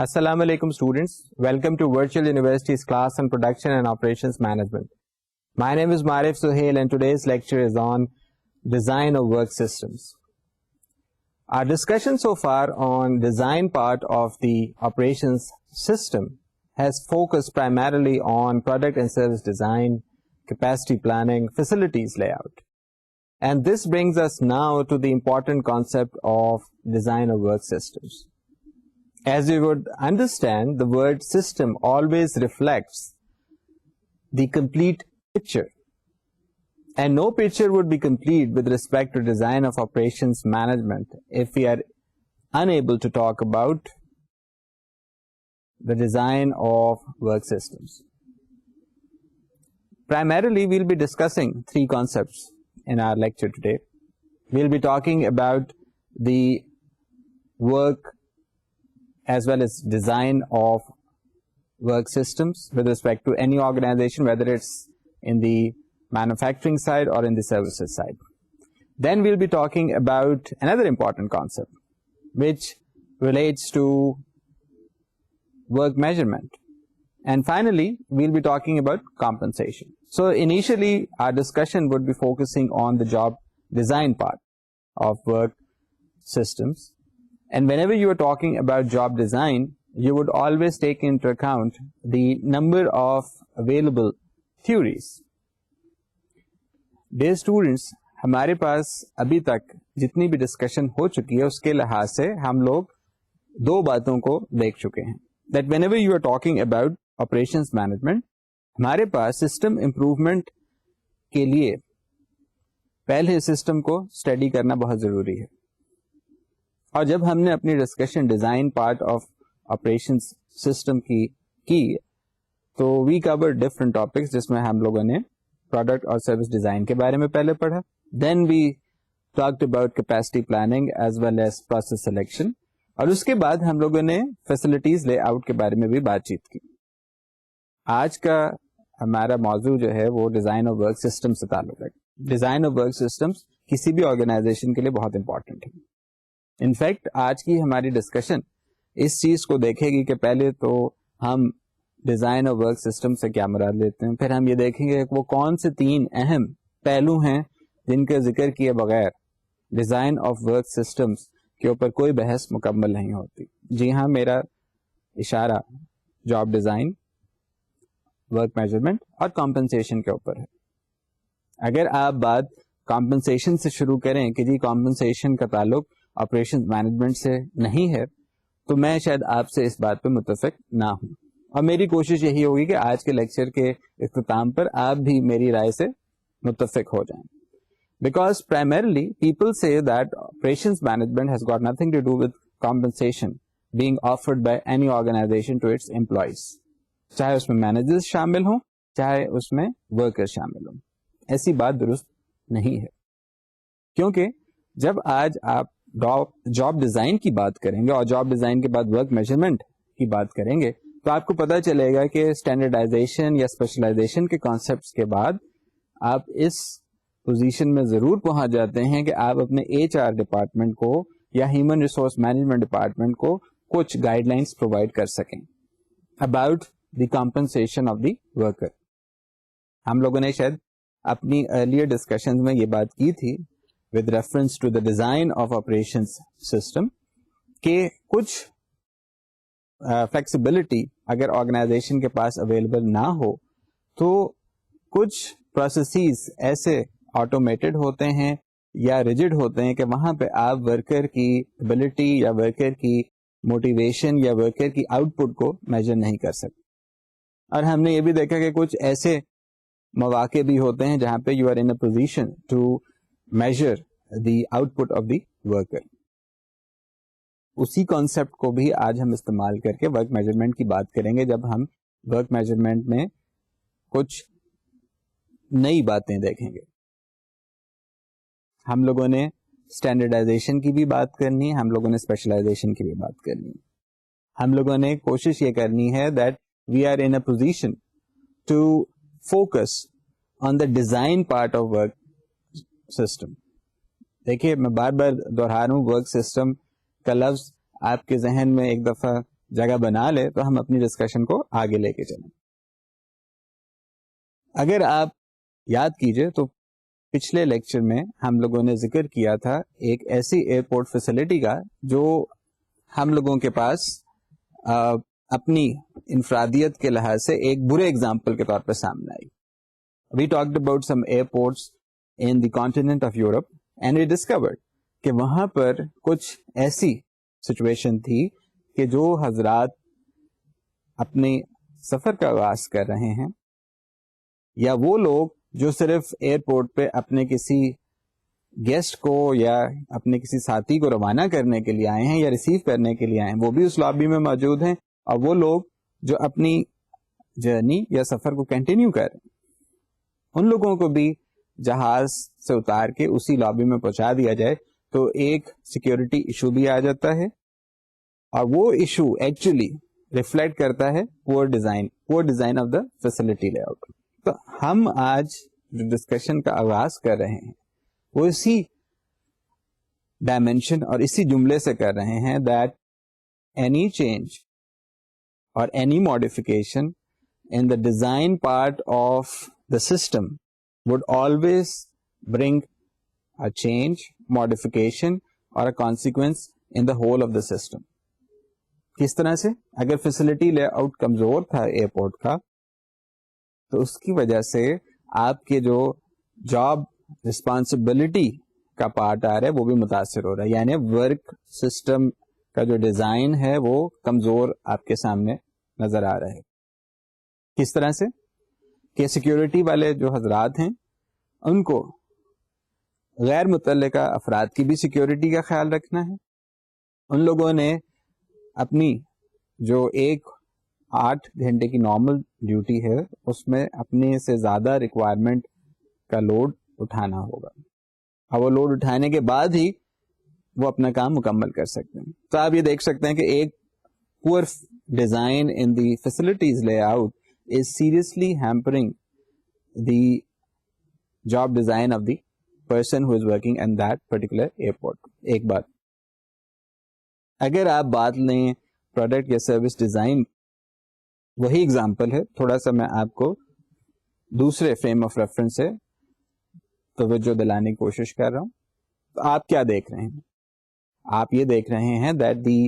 Assalamu alaikum students. Welcome to Virtual University's class on Production and Operations Management. My name is Marif Suhail and today's lecture is on design of work systems. Our discussion so far on design part of the operations system has focused primarily on product and service design, capacity planning, facilities layout. And this brings us now to the important concept of design of work systems. As you would understand, the word system always reflects the complete picture. And no picture would be complete with respect to design of operations management if we are unable to talk about the design of work systems. Primarily, we'll be discussing three concepts in our lecture today. We'll be talking about the work as well as design of work systems with respect to any organization, whether it's in the manufacturing side or in the services side. Then we'll be talking about another important concept, which relates to work measurement. And finally, we'll be talking about compensation. So initially, our discussion would be focusing on the job design part of work systems. And whenever you are talking about job design, you would always take into account the number of available theories. Dear students, ہمارے پاس ابھی تک جتنی بھی discussion ہو چکی ہے اس کے لحاظ سے ہم لوگ دو باتوں کو دیکھ چکے ہیں. That whenever you are talking about operations management, ہمارے پاس سسٹم امپروومنٹ کے لیے پہلے سسٹم کو اسٹڈی کرنا بہت ضروری ہے. اور جب ہم نے اپنی discussion design part of operations system کی تو وی کور ڈفرنٹ ٹاپکس جس میں ہم لوگوں نے پروڈکٹ اور سروس ڈیزائن کے بارے میں پہلے پڑھا. Then we talked about capacity planning as well as process selection, اور اس کے بعد ہم لوگوں نے فیسلٹیز لے آؤٹ کے بارے میں بھی بات چیت کی. آج کا ہمارا موضوع جو ہے وہ ڈیزائن آف ورک سسٹم سے تعلق ہے. ڈیزائن آف ورک سسٹمس کسی بھی آرگنائزیشن کے لیے بہت امپورٹنٹ ہے. انفیکٹ آج کی ہماری ڈسکشن اس چیز کو دیکھے گی کہ پہلے تو ہم ڈیزائن آف ورک سسٹم سے کیا مراد لیتے ہیں, پھر ہم یہ دیکھیں گے کہ وہ کون سے تین اہم پہلو ہیں جن کا ذکر کیے بغیر ڈیزائن آف ورک سسٹمس کے اوپر کوئی بحث مکمل نہیں ہوتی. جی ہاں, میرا اشارہ جاب ڈیزائن, ورک میجرمنٹ اور کمپنسیشن کے اوپر ہے. اگر آپ بات کمپنسیشن سے شروع کریں کہ جی کمپنسیشن کا تعلق آپریشن مینجمنٹ سے نہیں ہے, تو میں شاید آپ سے اس بات پہ متفق نہ ہوں, اور میری کوشش یہی ہوگی کہ آج کے لیکچر کے اختتام پر آپ بھی میری رائے سے متفق ہو جائیں. Because primarily people say that operations management has got nothing to do with compensation being offered by any organization to its employees. چاہے اس میں مینیجرز شامل ہوں, چاہے اس میں ورکر شامل ہوں. ایسی بات درست نہیں ہے, کیونکہ جب آج آپ جاب ڈیزائن کی بات کریں گے اور جاب ڈیزائن کے بعد ورک میجرمنٹ کی بات کریں گے تو آپ کو پتا چلے گا کہ اسٹینڈرڈائزیشن یا اسپیشلائزیشن کے کانسیپٹس کے بعد آپ اس پوزیشن میں ضرور پہنچ جاتے ہیں کہ آپ اپنے HR ڈپارٹمنٹ کو یا ہیومن ریسورس مینجمنٹ ڈپارٹمنٹ کو کچھ گائیڈ لائنس پرووائڈ کر سکیں about the compensation of the worker. ہم لوگوں نے شاید اپنی ارلیئر ڈسکشن میں یہ بات کی تھی with reference to the design of operations system کہ کچھ flexibility اگر آرگنائزیشن کے پاس اویلیبل نہ ہو تو کچھ پروسیسز ایسے آٹومیٹڈ ہوتے ہیں یا ریجڈ ہوتے ہیں کہ وہاں پہ آپ ورکر کی ابلٹی یا ورکر کی موٹیویشن یا ورکر کی آؤٹ پٹ کو میجر نہیں کر سکتے. اور ہم نے یہ بھی دیکھا کہ کچھ ایسے مواقع بھی ہوتے ہیں جہاں پہ you are in a position to measure the output of the worker. اسی کانسیپٹ کو بھی آج ہم استعمال کر کے ورک میجرمنٹ کی بات کریں گے جب ہم ورک میجرمنٹ میں کچھ نئی باتیں دیکھیں گے. ہم لوگوں نے اسٹینڈرڈائزیشن کی بھی بات کرنی ہے, ہم لوگوں نے اسپیشلائزیشن کی بھی بات کرنی ہے. ہم لوگوں نے کوشش یہ کرنی ہے that we are in a position to focus on the design part of work system. دیکھیے میں بار بار دوہرا رہا ہوں, ورک سسٹم کا لفظ آپ کے ذہن میں ایک دفعہ جگہ بنا لے تو ہم اپنی ڈسکشن کو آگے لے کے چلیں. اگر آپ یاد کیجئے تو پچھلے لیکچر میں ہم لوگوں نے ذکر کیا تھا ایک ایسی ایئرپورٹ فیسلٹی کا جو ہم لوگوں کے پاس اپنی انفرادیت کے لحاظ سے ایک برے اگزامپل کے طور پہ سامنے آئی. We talked about some airports in the continent of Europe and we discovered کہ وہاں پر کچھ ایسی سچویشن تھی کہ جو حضرات اپنے سفر کا آغاز کر رہے ہیں یا وہ لوگ جو صرف ایئرپورٹ پہ اپنے کسی گیسٹ کو یا اپنے کسی ساتھی کو روانہ کرنے کے لیے آئے ہیں یا ریسیو کرنے کے لیے آئے ہیں وہ بھی اس لابی میں موجود ہیں, اور وہ لوگ جو اپنی جرنی یا سفر کو کنٹینیو کر رہے ہیں ان لوگوں کو بھی جہاز سے اتار کے اسی لابی میں پہنچا دیا جائے تو ایک سیکیورٹی ایشو بھی آ جاتا ہے, اور وہ ایشو ایکچولی ریفلیکٹ کرتا ہے پور design of the facility lay out. تو ہم آج جو ڈسکشن کا آغاز کر رہے ہیں وہ اسی ڈائمینشن اور اسی جملے سے کر رہے ہیں دیٹ اینی چینج اور any modification in the design part of the system would always bring a change, modification or a consequence in the whole of the system. کس طرح سے؟ اگر فیسلٹی لے آؤٹ کمزور تھا ایئرپورٹ کا تو اس کی وجہ سے آپ کے جو جاب رسپانسبلٹی کا پارٹ آ رہا ہے وہ بھی متاثر ہو رہا ہے, یعنی ورک سسٹم کا جو ڈیزائن ہے وہ کمزور آپ کے سامنے نظر آ رہا ہے. کس طرح سے؟ کہ سیکیورٹی والے جو حضرات ہیں ان کو غیر متعلقہ افراد کی بھی سیکیورٹی کا خیال رکھنا ہے. ان لوگوں نے اپنی جو 8 گھنٹے کی نارمل ڈیوٹی ہے اس میں اپنے سے زیادہ ریکوائرمنٹ کا لوڈ اٹھانا ہوگا, اور وہ لوڈ اٹھانے کے بعد ہی وہ اپنا کام مکمل کر سکتے ہیں. تو آپ یہ دیکھ سکتے ہیں کہ ایک پور design in the facilities lay out is seriously hampering the job design of the person who is working in that particular airport. ایک بات اگر آپ بات لیں پروڈکٹ یا سروس ڈیزائن, وہی اگزامپل ہے, تھوڑا سا میں آپ کو دوسرے فریم آف ریفرنس سے توجہ دلانے کی کوشش کر رہا ہوں. تو آپ کیا دیکھ رہے ہیں؟ آپ یہ دیکھ رہے ہیں that the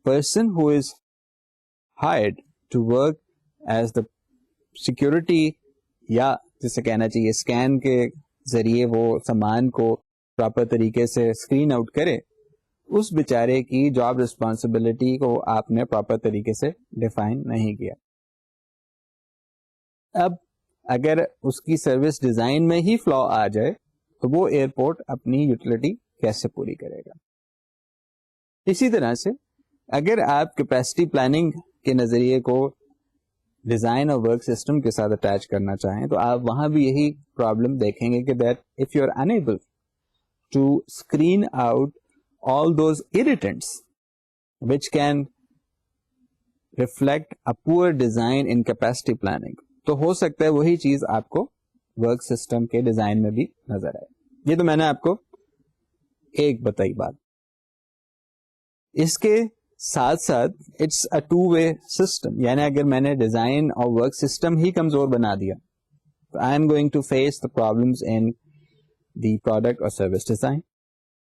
person who is hired to work as the security, یا جسے کہنا چاہیے اسکین کے ذریعے وہ سامان کو پراپر طریقے سے اسکرین آؤٹ کرے, اس بیچارے کی جاب رسپانسبلٹی کو آپ نے پراپر طریقے سے ڈیفائن نہیں کیا. اب اگر اس کی سروس ڈیزائن میں ہی فلا آ جائے تو وہ ایئرپورٹ اپنی یوٹیلٹی کیسے پوری کرے گا؟ اسی طرح سے اگر آپ کیپیسٹی پلاننگ کے نظریے کو ڈیزائن اور ورک سسٹم کے ساتھ اٹیچ کرنا چاہیں تو آپ وہاں بھی یہی پرابلم دیکھیں گے کہ that if you are unable to screen out all those irritants which can reflect a poor design in capacity planning, تو ہو سکتا ہے وہی چیز آپ کو ورک سسٹم کے ڈیزائن میں بھی نظر آئے. یہ تو میں نے آپ کو ایک بتائی بات. اس کے ساتھ ساتھ اٹس اے 2-way سسٹم, یعنی اگر میں نے ڈیزائن اور ورک سسٹم ہی کمزور بنا دیا تو I am going to face the problems in the product اور service design.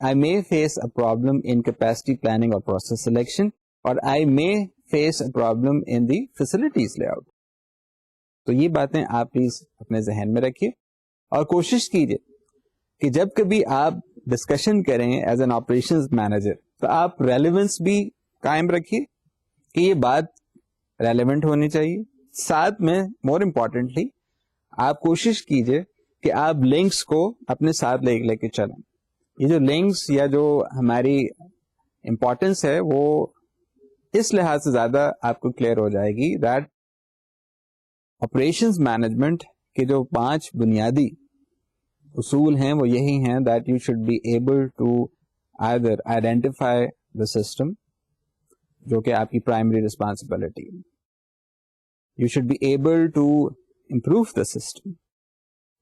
I may face a problem in capacity planning اور پروسیس سلیکشن, اور I may face a problem in the facilities layout. تو یہ باتیں آپ please اپنے ذہن میں رکھیے اور کوشش کیجیے کہ جب کبھی آپ ڈسکشن کریں ایز این آپریشنز مینیجر تو آپ ریلیونس بھی قائم رکھیے کہ یہ بات ریلیونٹ ہونی چاہیے. ساتھ میں مور امپورٹینٹلی آپ کوشش کیجئے کہ آپ لنکس کو اپنے ساتھ لے کے چلیں. یہ جو لنکس یا جو ہماری امپورٹینس ہے وہ اس لحاظ سے زیادہ آپ کو کلیئر ہو جائے گی دیٹ آپریشنز مینجمنٹ کے جو 5 بنیادی اصول ہیں وہ یہی ہیں that you should be able to either identify the system, جو کہ آپ کی پرائمری ریسپانسبلٹی ہے. You should be able to improve the system.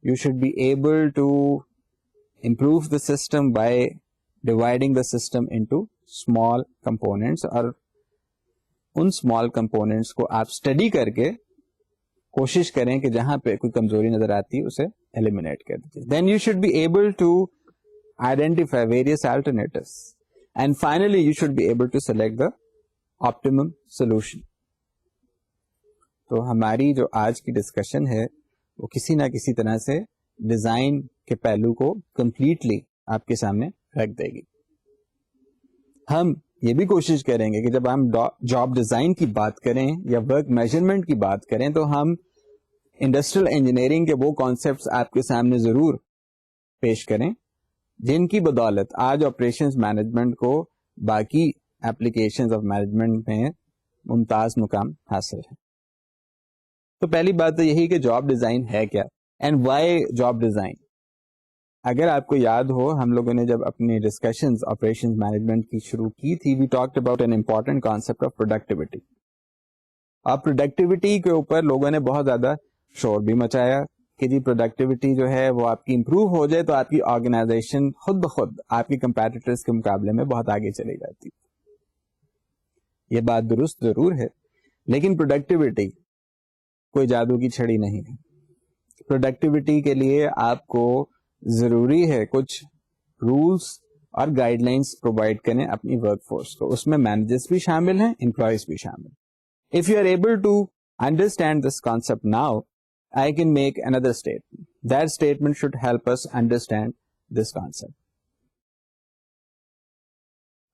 You should be able to improve the system by dividing the system into small components, اور ان small components کو آپ study کر کے کوشش کریں کہ جہاں پہ کوئی کمزوری نظر آتی ہے اسے ایلیمینیٹ کر دیجیے. Then you should be able to identify various alternatives and finally you should be able to select the optimum solution. تو ہماری جو آج کی ڈسکشن ہے وہ کسی نہ کسی طرح سے ڈیزائن کے پہلو کو کمپلیٹلی آپ کے سامنے رکھ دے گی. ہم یہ بھی کوشش کریں گے کہ جب ہم جاب ڈیزائن کی بات کریں یا ورک میجرمنٹ کی بات کریں تو ہم انڈسٹریل انجینئرنگ کے وہ کانسیپٹس آپ کے سامنے ضرور پیش کریں جن کی بدولت آج آپریشنز مینجمنٹ کو باقی ایپلیکیشنز آف مینجمنٹ میں ممتاز مقام حاصل ہے. تو پہلی بات تو یہی کہ جاب ڈیزائن ہے کیا اینڈ وائی جاب ڈیزائن. اگر آپ کو یاد ہو ہم لوگوں نے جب اپنی ڈسکشنز آپریشنز مینجمنٹ کی شروع کی تھی we talked about an important concept of productivity. اب پروڈکٹیوٹی کے اوپر لوگوں نے بہت زیادہ شور بھی مچایا کہ جی پروڈکٹیوٹی جو ہے وہ آپ کی امپروو ہو جائے تو آپ کی آرگنائزیشن خود بخود آپ کی کمپیٹیٹرز کے مقابلے میں بہت آگے چلی جاتی. یہ بات درست ضرور ہے لیکن پروڈکٹیوٹی کوئی جادو کی چھڑی نہیں ہے. پروڈکٹیوٹی کے لیے آپ کو ضروری ہے کچھ رولس اور گائیڈ لائنس پرووائڈ کریں اپنی ورک فورس کو. اس میں مینیجرس بھی شامل ہیں, امپلائیز بھی شامل. If you are able to understand this concept now I can make another statement. That statement should help us understand this concept.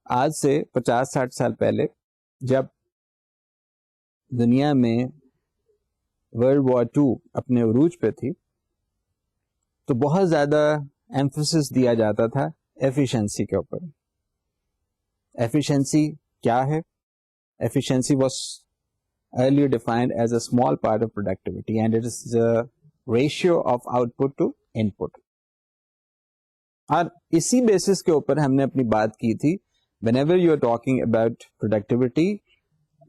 آج سے 50-60 سال پہلے جب دنیا میں ورلڈ وار 2 اپنے عروج پہ تھی تو بہت زیادہ ایمفسس دیا جاتا تھا ایفیشنسی کے اوپر. ایفیشنسی کیا ہے؟ Efficiency was earlier defined as a small part of productivity and it is the ratio of output to input. اور اسی بیسس کے اوپر ہم نے اپنی بات کی تھی whenever you are talking about productivity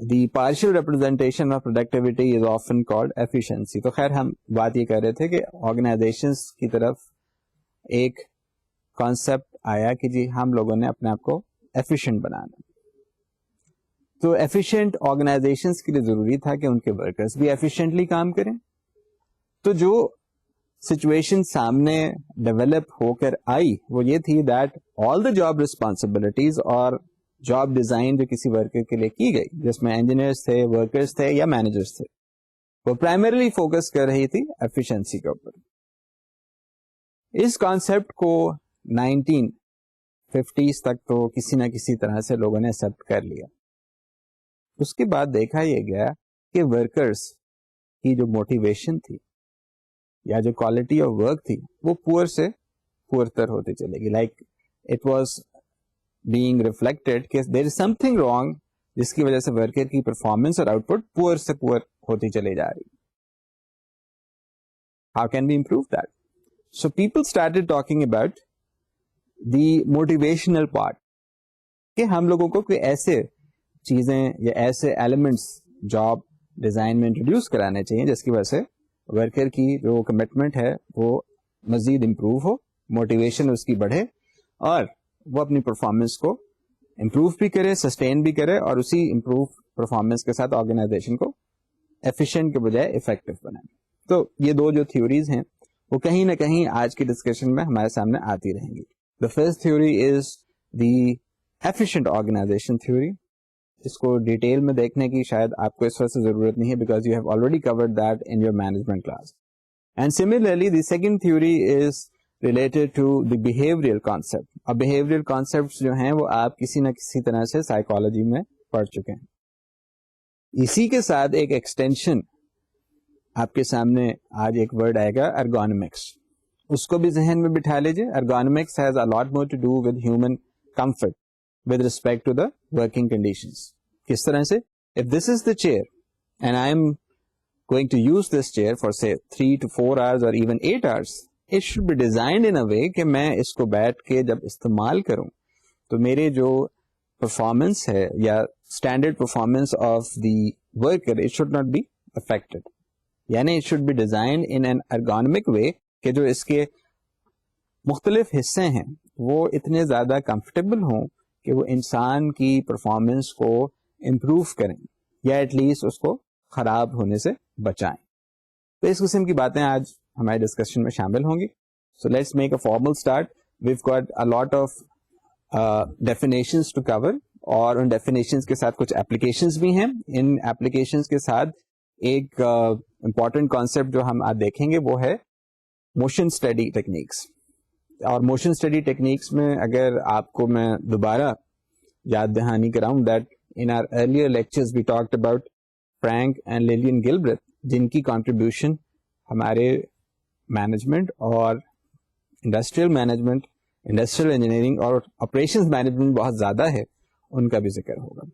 the partial representation of productivity is often called efficiency. تو خیر ہم بات یہ کر رہے تھے کہ آرگنائزیشنز کی طرف ایک کانسیپٹ آیا کہ جی ہم لوگوں نے اپنے آپ کو ایفیشینٹ بنانا. تو ایفیشینٹ آرگنائزیشنز کے لیے ضروری تھا کہ ان کے ورکرز بھی ایفیشینٹلی کام کریں. تو جو سچویشن سامنے ڈیولپ ہو کر آئی وہ یہ تھی that all the job responsibilities اور جاب ڈیزائن جو کسی ورکر کے لیے کی گئی جس میں انجینئرس تھے, ورکرز تھے یا مینیجرس تھے, وہ پرائمریلی فوکس کر رہی تھی ایفیشنسی کے اوپر. اس کانسیپٹ کو 1950s تک تو کسی نہ کسی طرح سے لوگوں نے ایکسپٹ کر لیا. اس کے بعد دیکھا یہ گیا کہ ورکرز کی جو موٹیویشن تھی یا جو کوالٹی آف ورک تھی وہ پور سے پور تر ہوتی چلے گی. Like it was being reflected کہ دیر از سم تھنگ رانگ جس کی وجہ سے ورکر کی پرفارمنس اور آؤٹ پٹ پور سے پور ہوتی چلی جا رہی. How can we improve that? So people started talking about the motivational part کہ ہم لوگوں کو کوئی ایسے چیزیں یا ایسے ایلیمنٹس جاب ڈیزائن میں انٹروڈیوس کرانے چاہیے جس کی وجہ سے ورکر کی جو کمٹمنٹ ہے وہ مزید امپروو ہو, موٹیویشن اس کی بڑھے اور وہ اپنی پرفارمنس کو امپروو بھی کرے, سسٹین بھی کرے اور اسی امپروو پرفارمنس کے ساتھ آرگنائزیشن کو ایفیشینٹ کے بجائے افیکٹو بنائے. تو یہ دو جو تھیوریز ہیں وہ کہیں نہ کہیں آج کی ڈسکشن میں ہمارے سامنے آتی رہیں گی. The first theory is the efficient organisation theory. اس کو ڈیٹیل میں دیکھنے کی شاید آپ کو اس وقت سے ضرورت نہیں ہے because you have already covered that in your management class. And similarly the second theory is related to the behavioural concept. اب بہیویئرل کانسیپٹس جو ہیں وہ آپ کسی نہ کسی طرح سے سائیکالوجی میں پڑھ چکے ہیں. اسی کے ساتھ ایک ایکسٹینشن آپ کے سامنے آج ایک ورڈ آئے گا ارگونومکس. اس کو بھی ذہن میں بٹھا لیجیے. Ergonomics has a lot more to do with human comfort with respect to the working conditions. کس طرح سے؟ if this is the chair and I am going to use this chair for say 3 to 4 hours or even 8 hours, it should be designed in a way کہ میں اس کو بیٹھ کے جب استعمال کروں تو میرے جو پرفارمنس ہے یا standard performance of the worker it should not be affected. یعنی it should be designed in an ergonomic way کہ جو اس کے مختلف حصے ہیں وہ اتنے زیادہ کمفرٹیبل ہوں کہ وہ انسان کی پرفارمنس کو امپروو کریں. یا ایٹ لیسٹ اس کو خراب ہونے سے بچائیں. تو اس قسم کی باتیں آج ہمارے ڈسکشن میں شامل ہوں گی. So let's make a formal start. We've got a lot of definitions to cover, اور ان ڈیفینیشنز کے ساتھ کچھ اپلیکیشنز بھی ہیں. ان اپلیکیشنز کے ساتھ ایک امپورٹنٹ کانسیپٹ جو ہم آج دیکھیں گے وہ ہے موشن اسٹڈی ٹیکنیکس. اور موشن اسٹڈی ٹیکنیکس میں اگر آپ کو میں دوبارہ یاد دہانی کراؤں that in our earlier lectures we talked about Frank and Lillian Gilbreth, جن کی کنٹریبیوشن ہمارے مینجمنٹ اور انڈسٹریل مینجمنٹ, انڈسٹریل انجینئرنگ اور آپریشنز مینجمنٹ بہت زیادہ ہے, ان کا بھی ذکر ہوگا.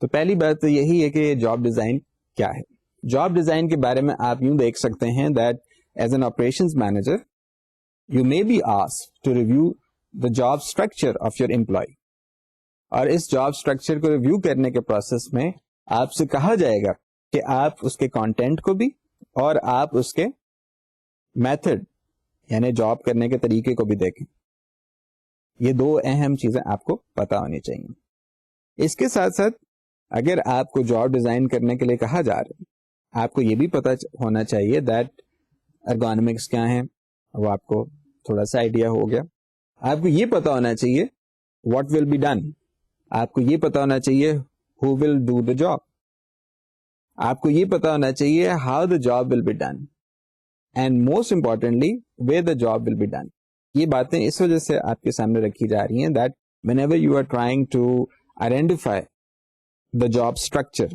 تو پہلی بات تو یہی ہے کہ جاب ڈیزائن کیا ہے. جاب ڈیزائن کے بارے میں آپ یوں دیکھ سکتے ہیں that as an operations manager you may be asked to review the job structure of your employee, اور اس جاب اسٹرکچر کو ریویو کرنے کے پروسیس میں آپ سے کہا جائے گا کہ آپ اس کے کانٹینٹ کو بھی اور آپ اس کے میتھڈ یعنی جاب کرنے کے طریقے کو بھی دیکھیں. یہ دو اہم چیزیں آپ کو پتا ہونی چاہیے. اس کے ساتھ ساتھ اگر آپ کو جاب ڈیزائن کرنے کے لیے کہا جا رہا ہے, آپ کو یہ بھی پتا ہونا چاہیے دیٹ ارگونمکس کیا ہیں, وہ آپ کو تھوڑا سا آئیڈیا ہو گیا. آپ کو یہ پتا ہونا چاہیے واٹ ول بی ڈن, آپ کو یہ پتا ہونا چاہیے ہو ول ڈو دا جاب, آپ کو یہ پتا ہونا چاہیے how the job will be done, and most importantly where the job will be done. یہ باتیں اس وجہ سے آپ کے سامنے رکھی جا رہی ہیں that whenever you are trying to identify the job structure,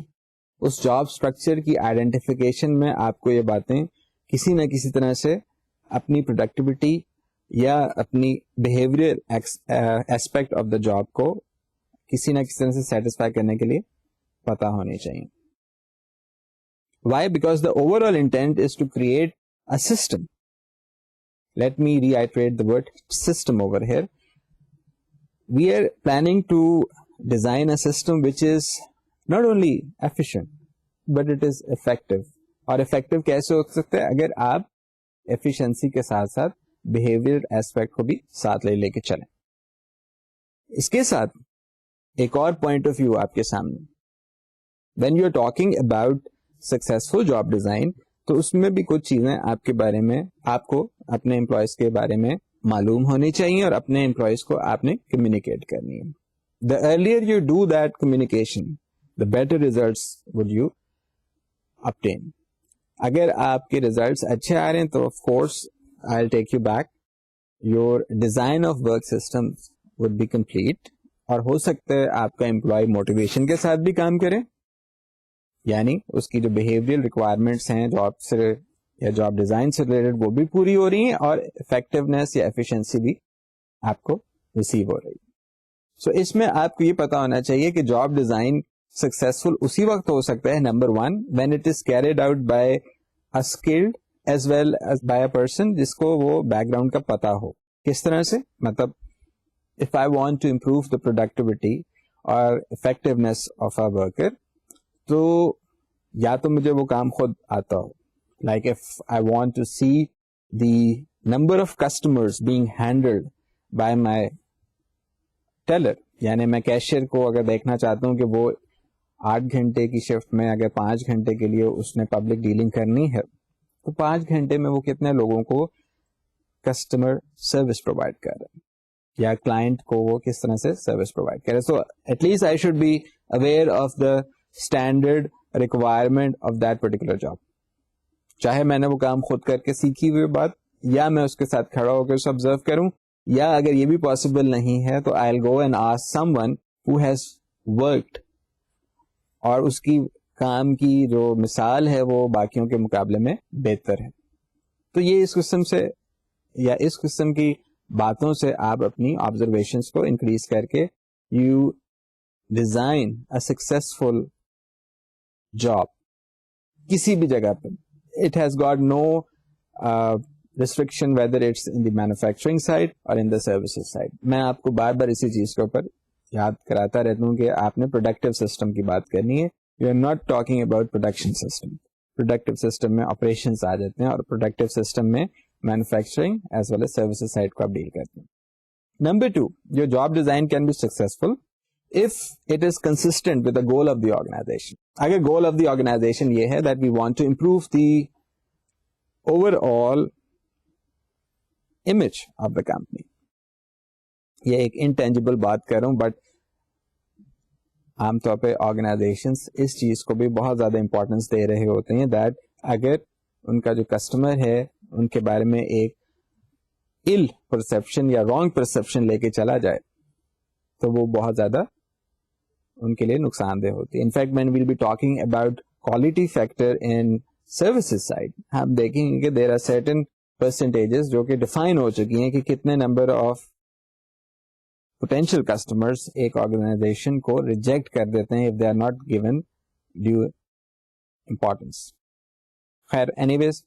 اس جاب اسٹرکچر کی آئیڈینٹیفیکیشن میں آپ کو یہ باتیں کسی نہ کسی طرح سے اپنی پروڈکٹیوٹی یا اپنی behaviour aspect of the job کو کسی نہ کسی طرح سے سیٹسفائی کرنے کے لیے پتا ہونی چاہیے. Why? Because the overall intent is to create a system. Let me reiterate the word system over here. We are planning to design a system which is not only efficient, but it is effective. اور effective کیسے ہو سکتا ہے اگر آپ efficiency کے ساتھ ساتھ behavior aspect کو بھی ساتھ لے کے چلیں. اس کے ساتھ ایک اور point of view آپ کے سامنے. When you are talking about successful job design, تو اس میں بھی کچھ چیزیں آپ کے بارے میں, آپ کو اپنے امپلائیز کے بارے میں معلوم ہونی چاہیے اور اپنے امپلائیز کو آپ نے کمیونیکیٹ کرنی ہے. The earlier you do that communication the better results would you obtain. اگر آپ کے ریزلٹس اچھے آ رہے ہیں تو of course I take you back, your design of work system would be complete, اور ہو سکتا ہے آپ کا امپلائی موٹیویشن کے ساتھ بھی کام کرے, یعنی اس کی جو بہیویئر ریکوائرمنٹس ہیں جاب سے یا جاب ڈیزائن سے ریلیٹڈ وہ بھی پوری ہو رہی ہیں, اور افیکٹونیس یا ایفیشنسی بھی آپ کو ریسیو ہو رہی ہے. سو اس میں آپ کو یہ پتا ہونا چاہیے کہ جاب ڈیزائن سکسیسفل اسی وقت ہو سکتا ہے, number 1, when it is carried out by a skilled as well as by a person جس کو وہ بیک گراؤنڈ کا پتا ہو. کس طرح سے, مطلب if I want to improve the productivity اور افیکٹونیس آف اے ورکر, تو یا تو مجھے وہ کام خود آتا ہو, like if I want to see the number of customers being handled by my teller, یعنی میں کیشیئر کو اگر دیکھنا چاہتا ہوں کہ وہ 8 گھنٹے کی شفٹ میں اگر 5 گھنٹے کے لیے اس نے پبلک ڈیلنگ کرنی ہے, تو 5 گھنٹے میں وہ کتنے لوگوں کو کسٹمر سروس پرووائڈ کر رہے ہیں, یا کلائنٹ کو وہ کس طرح سے سروس پرووائڈ کر رہے. So at least I should be aware of the standard requirement of that particular job, چاہے میں نے وہ کام خود کر کے سیکھی ہوئی بات, یا میں اس کے ساتھ کھڑا ہو کر اسے آبزرو کروں, یا اگر یہ بھی پاسبل نہیں ہے تو I will go and ask someone who has worked, اور اس کی کام کی جو مثال ہے وہ باقیوں کے مقابلے میں بہتر ہے. تو یہ اس قسم سے یا اس قسم کی باتوں سے آپ اپنی آبزرویشنس کو انکریز کر کے you design a successful job کسی بھی جگہ پہ. It has got no restriction whether it's in the manufacturing side اور ان دا سروسز سائڈ. میں آپ کو بار بار اسی چیز کے اوپر یاد کراتا رہتا ہوں کہ آپ نے پروڈکٹیو سسٹم کی بات کرنی ہے. You are not talking about production system. Productive system میں آپریشنس آ جاتے ہیں, اور پروڈکٹیو سسٹم میں manufacturing as well as services side کو آپ ڈیل کرتے ہیں. Number 2, your job design can be successful if it is consistent with the goal of the organization. اگر goal of the organization یہ ہے that we want to improve the overall image of the company. یہ ایک intangible بات کر رہا ہوں, but عام طور پہ آرگنائزیشنس اس چیز کو بھی بہت زیادہ امپورٹینس دے رہے ہوتے ہیں دیٹ اگر ان کا جو کسٹمر ہے ان کے بارے میں ایک ill perception یا wrong perception لے کے چلا جائے تو وہ بہت زیادہ ان کے لیے نقصان دہ ہوتی ہے. In fact when we'll be talking about quality factor in services side, ہم دیکھیں گے کہ there are certain percentages جو کہ ڈیفائن ہو چکی ہیں کہ کتنے نمبر آف potential customers ایک آرگنائزیشن کو ریجیکٹ کر دیتے ہیں if they are not given due importance. خیر, anyways,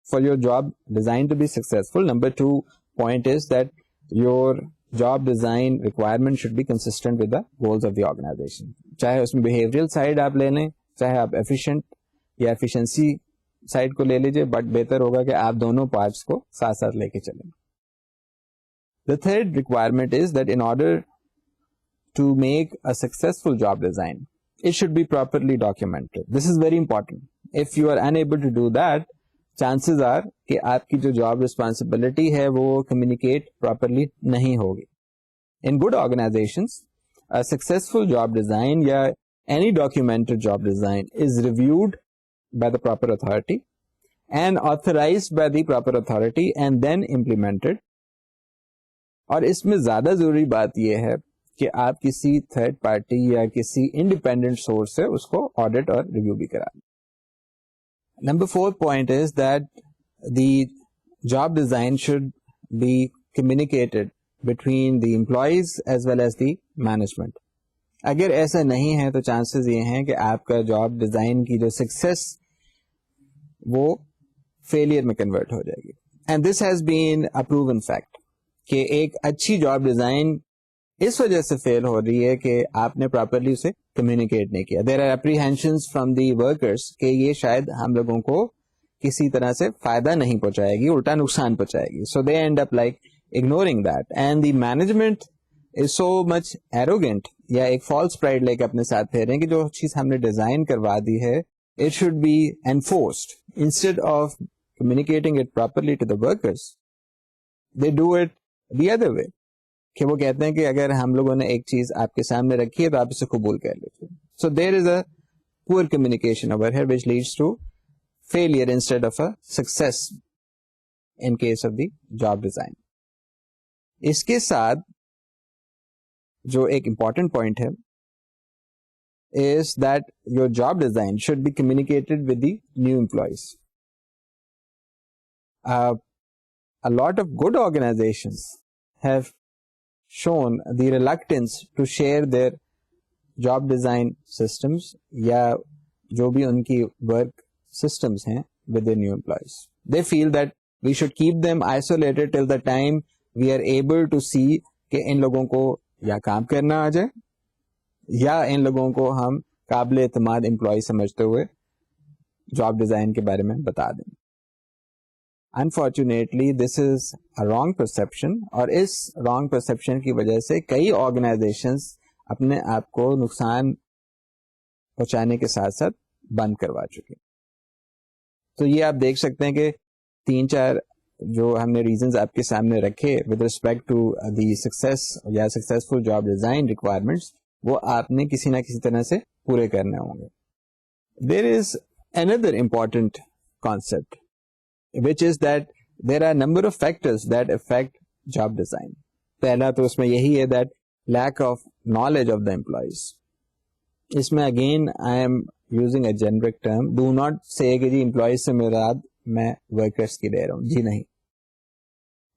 for your job design to be successful, number 2 point is that your job design requirement should be consistent with the goals of the organization. چاہے اس میں behavioral side آپ لے لیں, چاہے آپ efficient یا efficiency side کو لے لیجئے, بٹ بہتر ہوگا کہ آپ دونوں پارٹس کو ساتھ ساتھ لے کے چلیں. The third requirement is that in order to make a successful job design, it should be properly documented. This is very important. If you are unable to do that, chances are کہ آپ کی جو job responsibility ہے وہ communicate properly نہیں ہوگی. In good organizations, a successful job design یا any documented job design is reviewed by the proper authority and authorized by the proper authority and then implemented. اور اس میں زیادہ ضروری بات یہ ہے کہ آپ کسی تھرڈ پارٹی یا کسی انڈیپینڈنٹ سورس سے اس کو آڈٹ اور ریویو بھی کرا لیں. Number 4 point is that the job design should be communicated between the employees as well as the management. اگر ایسا نہیں ہے تو چانسز یہ ہیں کہ آپ کا جاب ڈیزائن کی جو سکسیس وہ فیلئر میں کنورٹ ہو جائے گی. And this has been a proven fact کہ ایک اچھی جاب ڈیزائن اس وجہ سے فیل ہو رہی ہے کہ آپ نے پراپرلی اسے کمیونیکیٹ نہیں کیا. There are apprehensions from the workers کہ یہ شاید ہم لوگوں کو کسی طرح سے فائدہ نہیں پہنچائے گی, الٹا نقصان پہنچائے گی. So they end up like ignoring that and the management is so much arrogant یا ایک فالس پرائڈ لے کے اپنے ساتھ پھیریں کہ جو چیز ہم نے ڈیزائن کروا دی ہے it should be enforced instead of communicating it properly to the workers. They do it the other way کہ وہ کہتے ہیں کہ اگر ہم لوگوں نے ایک چیز آپ کے سامنے رکھی ہے تو آپ اسے قبول کر لیتے. سو دیر از اے پور communication over here which leads to failure instead of a success in case of the job design. اس کے ساتھ جو ایک امپورٹنٹ پوائنٹ ہے is that your job design should be communicated with the new employees. A lot of good organizations have shown the reluctance to share their job design systems یا جو بھی ان کی work systems ہیں with their new employees. They feel that we should keep them isolated till the time we are able to see کہ ان لوگوں کو یا کام کرنا آ جائے یا ان لوگوں کو ہم قابل اعتماد امپلائی سمجھتے ہوئے جاب ڈیزائن کے بارے میں بتا دیں. Unfortunately, this is a wrong perception اور اس wrong perception کی وجہ سے کئی آرگنائزیشنز اپنے آپ کو نقصان پہنچانے کے ساتھ ساتھ بند کروا چکے. تو یہ آپ دیکھ سکتے ہیں کہ 3-4 جو ہم نے ریزنز آپ کے سامنے رکھے with respect to the success یا successful job design requirements, وہ آپ نے کسی نہ کسی طرح سے پورے کرنے ہوں گے. There is another important concept which is that there are number of factors that affect job design. پہلا تو اس میں یہی ہے that lack of knowledge of the employees. اس میں again I am using a generic term. Do not say کہ جی employees سے مراد میں workers کی لے رہا ہوں. جی نہیں.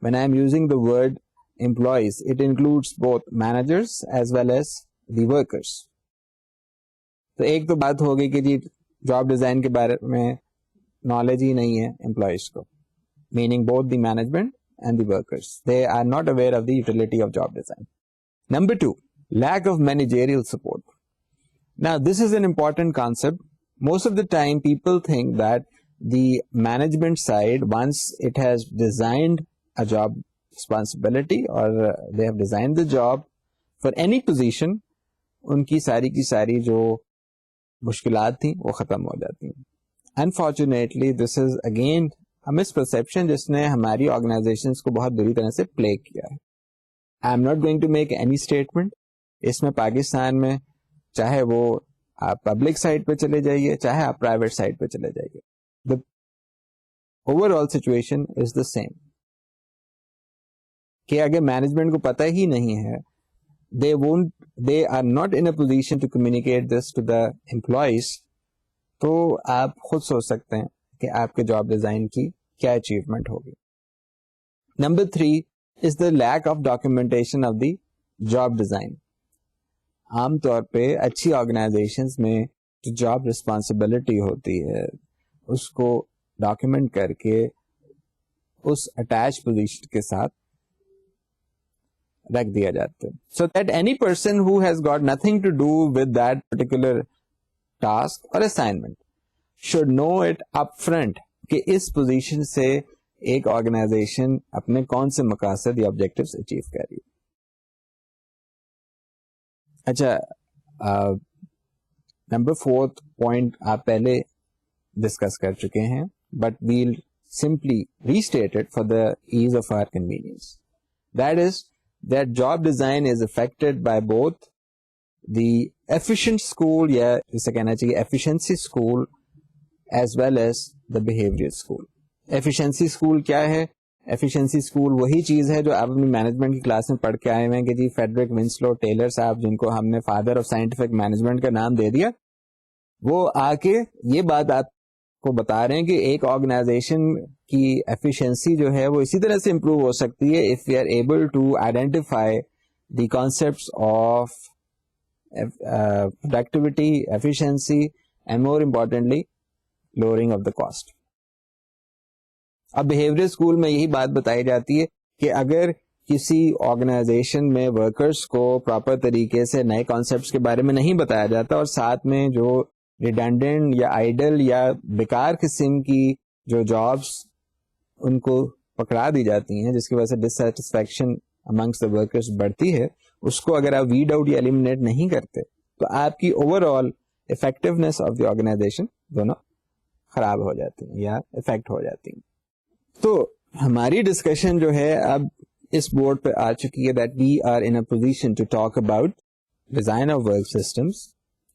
When I am using the word employees, it includes both managers as well as the workers. تو ایک تو بات ہوگی کہ جی جاب ڈیزائن کے بارے میں نالج ہی نہیں ہے امپلائیز کو, meaning both the management and the workers. They are not aware of the utility of job design. Number 2, lack of managerial support. Now, this is an important concept. Most of the time, people think that the management side, once it has designed a job responsibility or they have designed the job for any position, ان کی ساری جو مشکلات تھیں وہ ختم ہو جاتی ہیں. Unfortunately this is again مسپرسپشن جس نے ہماری آرگنائزیشنس کو بہت بری طرح سے پلے کیا ہے. I am not going to make any statement. اس میں پاکستان میں چاہے وہ آپ پبلک سائٹ پہ چلے جائیے چاہے آپ پرائیویٹ سائٹ پہ چلے جائیے, the overall situation is the same. کہ اگر مینجمنٹ کو پتہ ہی نہیں ہے, they are not in a position to communicate this to the employees, تو آپ خود سوچ سکتے ہیں کہ آپ کے جاب ڈیزائن کی کیا اچیومنٹ ہوگی. Number 3 is the lack of documentation of the job design. عام طور پہ اچھی آرگنائزیشنز میں جو جاب رسپانسبلٹی ہوتی ہے اس کو ڈاکیومنٹ کر کے اس اٹیچ پوزیشن کے ساتھ رکھ دیا جاتا ہے, so that any person who has got nothing to do with that particular task اور assignment should know it up front کہ اس پوزیشن سے ایک آرگنائزیشن اپنے کون سے مقاصد یا آبجیکٹیوز اچیو کر رہی ہے. اچھا, نمبر 4 پوائنٹ آپ پہلے ڈسکس کر چکے ہیں, but we'll simply restate it for the ease of our convenience. That is that job design is affected by both the efficient school یا اسے کہنا چاہیے efficiency school as well as the behavioral school. efficiency school کیا ہے؟ efficiency school وہی چیز ہے جو آپ اپنی مینجمنٹ کی کلاس میں پڑھ کے آئے ہوئے ہیں کہ جی فیڈرک ونسلو ٹیلر صاحب جن کو ہم نے فادر آف سائنٹیفک مینجمنٹ کا نام دے دیا, وہ آ کے یہ بات آپ کو بتا رہے ہیں کہ ایک آرگنائزیشن کی ایفیشنسی جو ہے وہ اسی طرح سے امپروو ہو سکتی ہے if we are able to identify the concepts of productivity, efficiency and more importantly lowering of the cost. اب بیہیویئر اسکول میں یہی بات بتائی جاتی ہے کہ اگر کسی آرگنائزیشن میں ورکرز کو پراپر طریقے سے نئے کانسیپٹس کے بارے میں نہیں بتایا جاتا اور ساتھ میں جو ریڈنڈنٹ یا آئیڈل یا بیکار قسم کی جو جابس ان کو پکڑا دی جاتی ہیں جس کی وجہ سے ڈسسیٹسفیکشن امنگس دا ورکرز بڑھتی ہے, اس کو اگر آپ ویڈ آؤٹ یا ایلیمنیٹ نہیں کرتے تو آپ کی overall effectiveness of the organisation دونوں خراب ہو جاتی ہیں یا افیکٹ ہو جاتی ہیں. تو ہماری ڈسکشن جو ہے اب اس بورڈ پہ آ چکی ہے that we are in a position to talk about design of work systems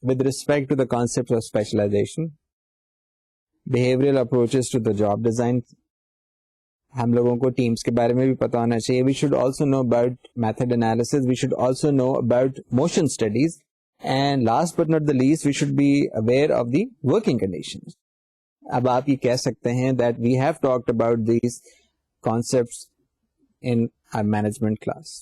with respect to the concept of specialization, behavioral approaches to the job design. ہم لوگوں کو ٹیمز کے بارے میں بھی پتا ہونا چاہیے. We should also know about method analysis. We should also know about motion studies. And last but not the least, we should be aware of the working conditions. اب آپ یہ کہہ سکتے ہیں that we have talked about these concepts in our management class.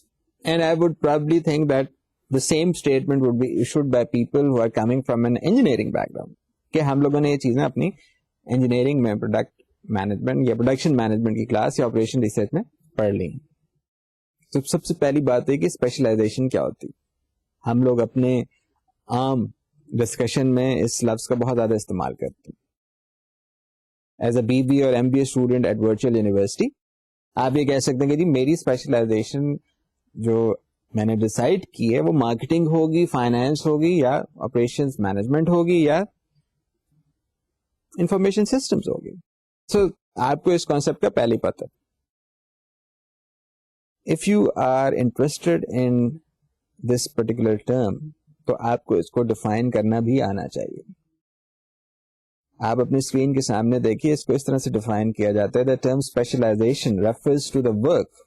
And I would probably think that the same statement would be issued by people who are coming from an engineering background کہ ہم لوگوں نے یہ چیزیں اپنی engineering میں product management یا production management کی کلاس یا آپریشن ریسرچ میں پڑھ لی ہیں. تو سب سے پہلی بات ہے کہ اسپیشلائزیشن کیا ہوتی. ہم لوگ اپنے عام ڈسکشن میں اس لفظ کا بہت زیادہ استعمال کرتے ہیں. ایز اے بی بی اور M B A student at virtual university آپ یہ کہہ سکتے ہیں کہ جی میری اسپیشلائزیشن جو میں نے ڈسائڈ کی ہے وہ مارکیٹنگ ہوگی, فائنانس ہوگی یا آپریشنز مینجمنٹ ہوگی یا انفارمیشن سسٹمز ہوگی. سو آپ کو اس کانسیپٹ کا پہلے پتہ. If you are interested in this particular term تو آپ کو اس کو ڈیفائن کرنا بھی آنا چاہیے. آپ اپنی اسکرین کے سامنے دیکھیے, اس کو اس طرح سے ڈیفائن کیا جاتا ہے. The term specialisation refers to the work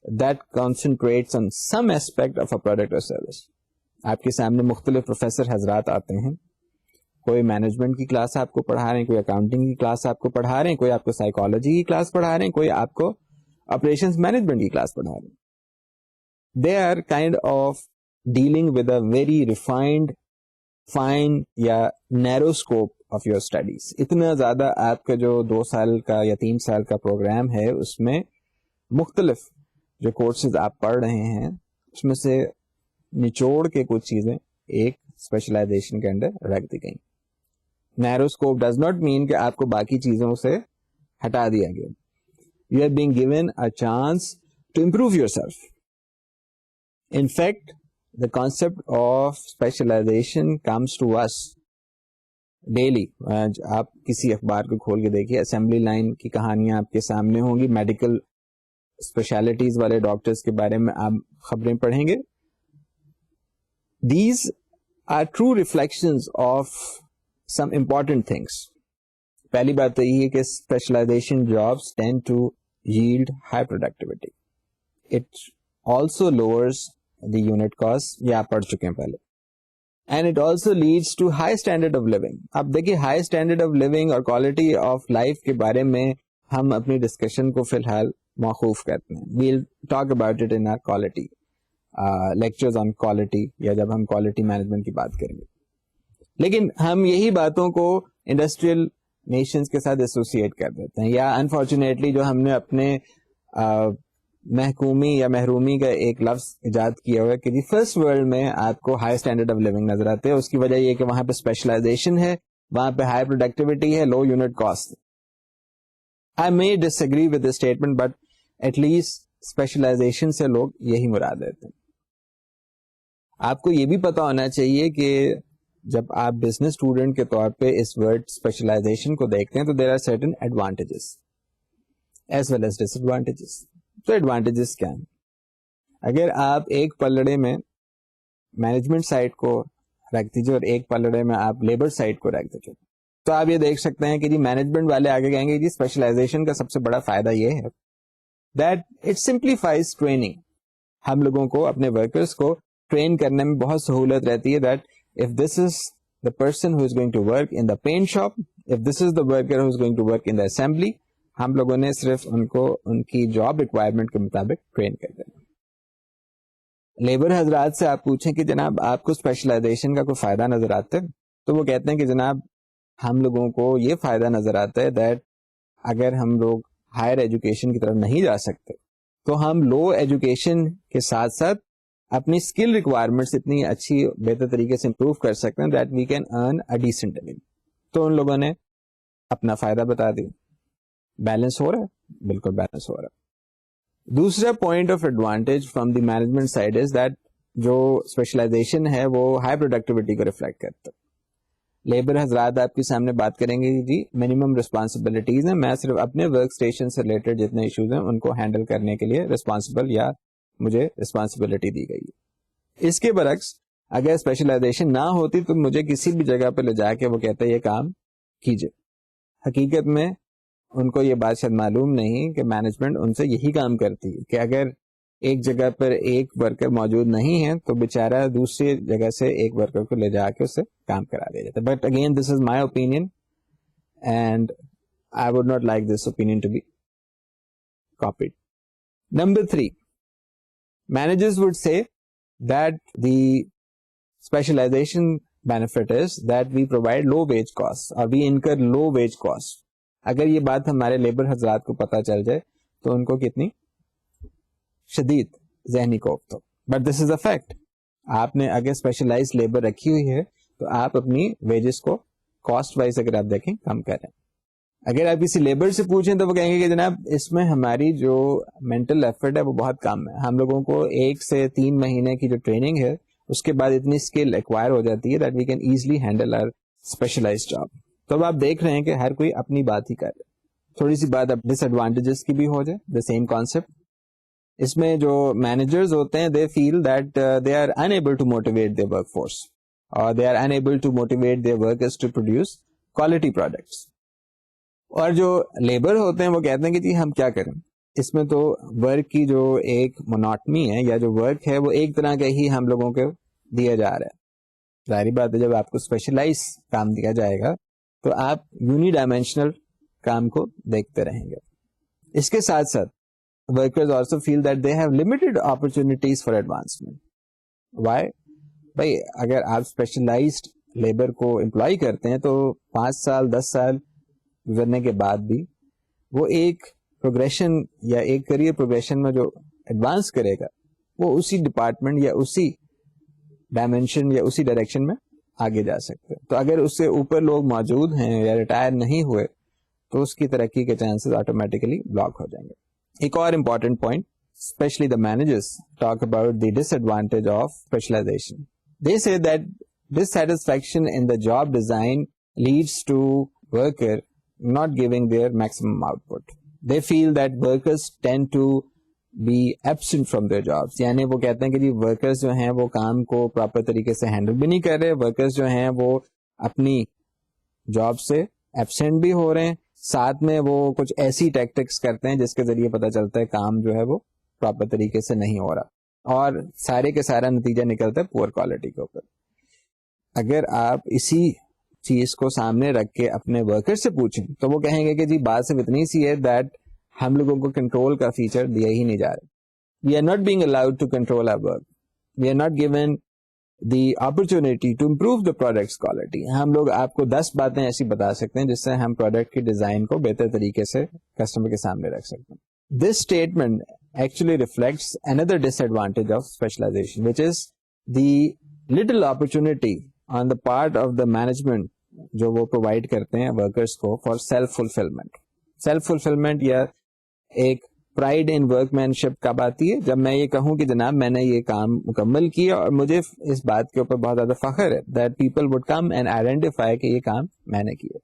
that concentrates on some aspect of a product or service. آپ کے سامنے مختلف پروفیسر حضرات آتے ہیں, کوئی مینجمنٹ کی کلاس آپ کو پڑھا رہے ہیں, کوئی اکاؤنٹنگ کی کلاس آپ کو پڑھا رہے ہیں, کوئی آپ کو سائیکالوجی کی کلاس پڑھا رہے ہیں, کوئی آپ کو آپریشنز مینجمنٹ کی کلاس پڑھا رہے ہیں. They are kind of dealing with a very refined, fine یا narrow scope of your studies. اتنا زیادہ آپ کا جو 2 سال کا یا 3 سال کا پروگرام ہے اس میں مختلف جو کورسز آپ پڑھ رہے ہیں اس میں سے نچوڑ کے کچھ چیزیں ایک اسپیشلائزیشن کے اندر رکھ دی گئی. Narrow scope does not mean کہ آپ کو باقی چیزوں سے ہٹا دیا گیا. You are being given a chance to improve yourself. In fact the concept of specialization comes to us daily. آپ کسی اخبار کو کھول کے دیکھیے, اسمبلی لائن کی کہانیاں آپ کے سامنے ہوں گی, میڈیکل اسپیشلٹیز والے ڈاکٹرز کے بارے میں آپ خبریں پڑھیں گے. These are true reflections of some important things. پہلی بات تو یہ ہے کہ specialization jobs tend to yield high productivity. It also lowers the unit cost. یہ آپ پڑھ چکے ہیں پہلے. And it also leads to high standard of living. اب دیکھیے high standard of living اور quality of life کے بارے میں ہم اپنی ڈسکشن کو فی الحال موقوف کرتے ہیں. We'll talk about it in our quality lectures on quality, یا جب ہم quality management کی بات کریں گے. لیکن ہم یہی باتوں کو انڈسٹریل نیشنز کے ساتھ ایسوسیٹ کر دیتے ہیں, یا انفارچونیٹلی جو ہم نے اپنے محکومی یا محرومی کا ایک لفظ ایجاد کیا ہوا ہے کہ جی فرسٹ ورلڈ میں آپ کو ہائی اسٹینڈرڈ آف لیونگ نظر آتے ہیں. اس کی وجہ یہ کہ وہاں پہ اسپیشلائزیشن ہے, وہاں پہ ہائی پروڈکٹیوٹی ہے, low unit cost. I may disagree with this statement, but at least specialisation سے لوگ یہی مراد لیتے ہیں. آپ کو یہ بھی پتا ہونا چاہیے کہ جب آپ بزنس اسٹوڈنٹ کے طور پہ اس ورڈ اسپیشلائزیشن کو دیکھتے ہیں تو there are certain advantages as well as disadvantages. تو ایڈوانٹیجز کیا ہیں؟ اگر آپ ایک پلڑے میں مینجمنٹ سائڈ کو رکھ دیجیے اور ایک پلڑے میں آپ لیبر سائڈ کو رکھ دیجیے, تو آپ یہ دیکھ سکتے ہیں کہ جی مینجمنٹ والے آگے کہیں گے جی اسپیشلائزیشن کا سب سے بڑا فائدہ یہ ہے دیٹ اٹ سمپلیفائز ٹریننگ. ہم لوگوں کو اپنے ورکرز کو ٹرین کرنے میں بہت سہولت رہتی ہے. That if this is the person who is going to work in the paint shop, if this is the worker who is going to work in the assembly, ہم لوگوں نے صرف ان کو ان کی جاب ریکوائرمنٹ کے مطابق ٹرین کر دینا. لیبر حضرات سے آپ پوچھیں کہ جناب آپ کو اسپیشلائزیشن کا کوئی فائدہ نظر آتا ہے, تو وہ کہتے ہیں کہ جناب ہم لوگوں کو یہ فائدہ نظر آتا ہے دیٹ اگر ہم لوگ ہائر ایجوکیشن کی طرف نہیں جا سکتے تو ہم لو ایجوکیشن کے ساتھ ساتھ اپنی اسکل ریکوائرمنٹس اتنی اچھی بہتر طریقے سے امپروو کر سکتے ہیں that we can earn a decent living. تو ان لوگوں نے اپنا فائدہ بتا دیا. بیلنس ہو رہا ہے؟ بالکل بیلنس ہو رہا ہے. دوسرا point of advantage from the management side is that جو اسپیشلائزیشن ہے وہ ہائی پروڈکٹیوٹی کو ریفلیکٹ کرتا ہے. لیبر حضرات آپ کے سامنے بات کریں گے جی منیمم ریسپانسبلٹیز ہیں, میں صرف اپنے ورک اسٹیشن سے ریلیٹڈ جتنے ایشوز ہیں ان کو ہینڈل کرنے کے لیے ریسپانسبل یا مجھے ریسپانسبلٹی دی گئی ہے. اس کے برعکس اگر اسپیشلائزیشن نہ ہوتی تو مجھے کسی بھی جگہ پہ لے جا کے وہ کہتے یہ کام کیجئے. حقیقت میں ان کو یہ بات شاید معلوم نہیں کہ مینجمنٹ ان سے یہی کام کرتی ہے کہ اگر ایک جگہ پر ایک ورکر موجود نہیں ہے تو بیچارہ دوسری جگہ سے ایک ورکر کو لے جا کے اس سے کام کرا دیا جاتا ہے. But again this is my opinion and I would not like this opinion to be copied. Number 3, managers would say that the specialization benefit is that we provide low wage costs or we incur low wage costs. اگر یہ بات ہمارے labour حضرات کو پتا چل جائے تو ان کو کتنی شدید ذہنی کوفت ہو. But this is a fact. آپ نے اگر اسپیشلائز لیبر رکھی ہوئی ہے تو آپ اپنی ویجز کو کاسٹ وائز اگر آپ دیکھیں کم کریں. اگر آپ کسی لیبر سے پوچھیں تو وہ کہیں گے کہ جناب اس میں ہماری جو مینٹل ایفرٹ ہے وہ بہت کم ہے. ہم لوگوں کو 1 سے 3 مہینے کی جو ٹریننگ ہے اس کے بعد اتنی اسکل ایکوائر ہو جاتی ہے that we can easily handle our specialised job. تو اب آپ دیکھ رہے ہیں کہ ہر کوئی اپنی بات ہی کر رہے. تھوڑی سی بات اب ڈس ایڈوانٹیجز کی بھی ہو جائے. The same concept. اس میں جو مینیجرز ہوتے ہیں they feel that they are unable to motivate their work force اور they are unable to motivate their workers to produce quality products. اور جو لیبر ہوتے ہیں وہ کہتے ہیں کہ جی ہم کیا کریں, اس میں تو ورک کی جو ایک مونوٹنی ہے یا جو ورک ہے وہ ایک طرح کا ہی ہم لوگوں کو دیا جا رہا ہے. ظاہری بات ہے جب آپ کو اسپیشلائز کام دیا جائے گا تو آپ یونی ڈائمینشنل کام کو دیکھتے رہیں گے. اس کے ساتھ ساتھ workers also feel that they have limited opportunities for advancement. Why? بھائی اگر آپ اسپیشلائزڈ لیبر کو امپلائی کرتے ہیں تو 5 سال 10 سال گزرنے کے بعد بھی وہ ایک پروگریشن یا ایک کریئر پروگریشن میں جو ایڈوانس کرے گا وہ اسی ڈپارٹمنٹ یا اسی ڈائمینشن یا اسی ڈائریکشن میں آگے جا سکتے. تو اگر اس سے اوپر لوگ موجود ہیں یا ریٹائر نہیں ہوئے تو اس کی ترقی کے چانسز آٹومیٹیکلی بلاک ہو جائیں گے. ایک اور important point especially the managers, talk about the disadvantage of specialization. They say that dissatisfaction in the job design leads to worker not giving their maximum output. They feel that workers tend to be absent from their jobs. یعنی وہ کہتے ہیں کہ جی workers جو ہیں وہ کام کو proper طریقے سے ہینڈل بھی نہیں کر رہے, ورکرز جو ہیں وہ اپنی جاب سے ایبسینٹ بھی ہو رہے ہیں, ساتھ میں وہ کچھ ایسی ٹیکٹکس کرتے ہیں جس کے ذریعے پتہ چلتا ہے کام جو ہے وہ پراپر طریقے سے نہیں ہو رہا, اور سارے کے سارا نتیجہ نکلتا ہے پور کوالٹی کے اوپر. اگر آپ اسی چیز کو سامنے رکھ کے اپنے ورکر سے پوچھیں تو وہ کہیں گے کہ جی بات صرف اتنی سی ہے دیٹ ہم لوگوں کو کنٹرول کا فیچر دیا ہی نہیں جا رہا. We are not being allowed to control our work, we are not given the opportunity to improve the products quality. ہم لوگ آپ کو 10 باتیں ایسی بتا سکتے ہیں جس سے ہم پروڈکٹ کی ڈیزائن کو بہتر طریقے سے کسٹمر کے سامنے رکھ سکتے ہیں. This statement actually reflects another disadvantage of specialization, which is the little opportunity on the part of the management جو وہ پرووائڈ کرتے ہیں ورکرس کو for self fulfilment. Self fulfilment یا ایک پرائڈ ان ورک مین شپ کب آتی ہے؟ جب میں یہ کہوں کہ جناب میں نے یہ کام مکمل کیا اور مجھے اس بات کے اوپر بہت زیادہ فخر ہے that people would come and identify کہ یہ کام میں نے کیا.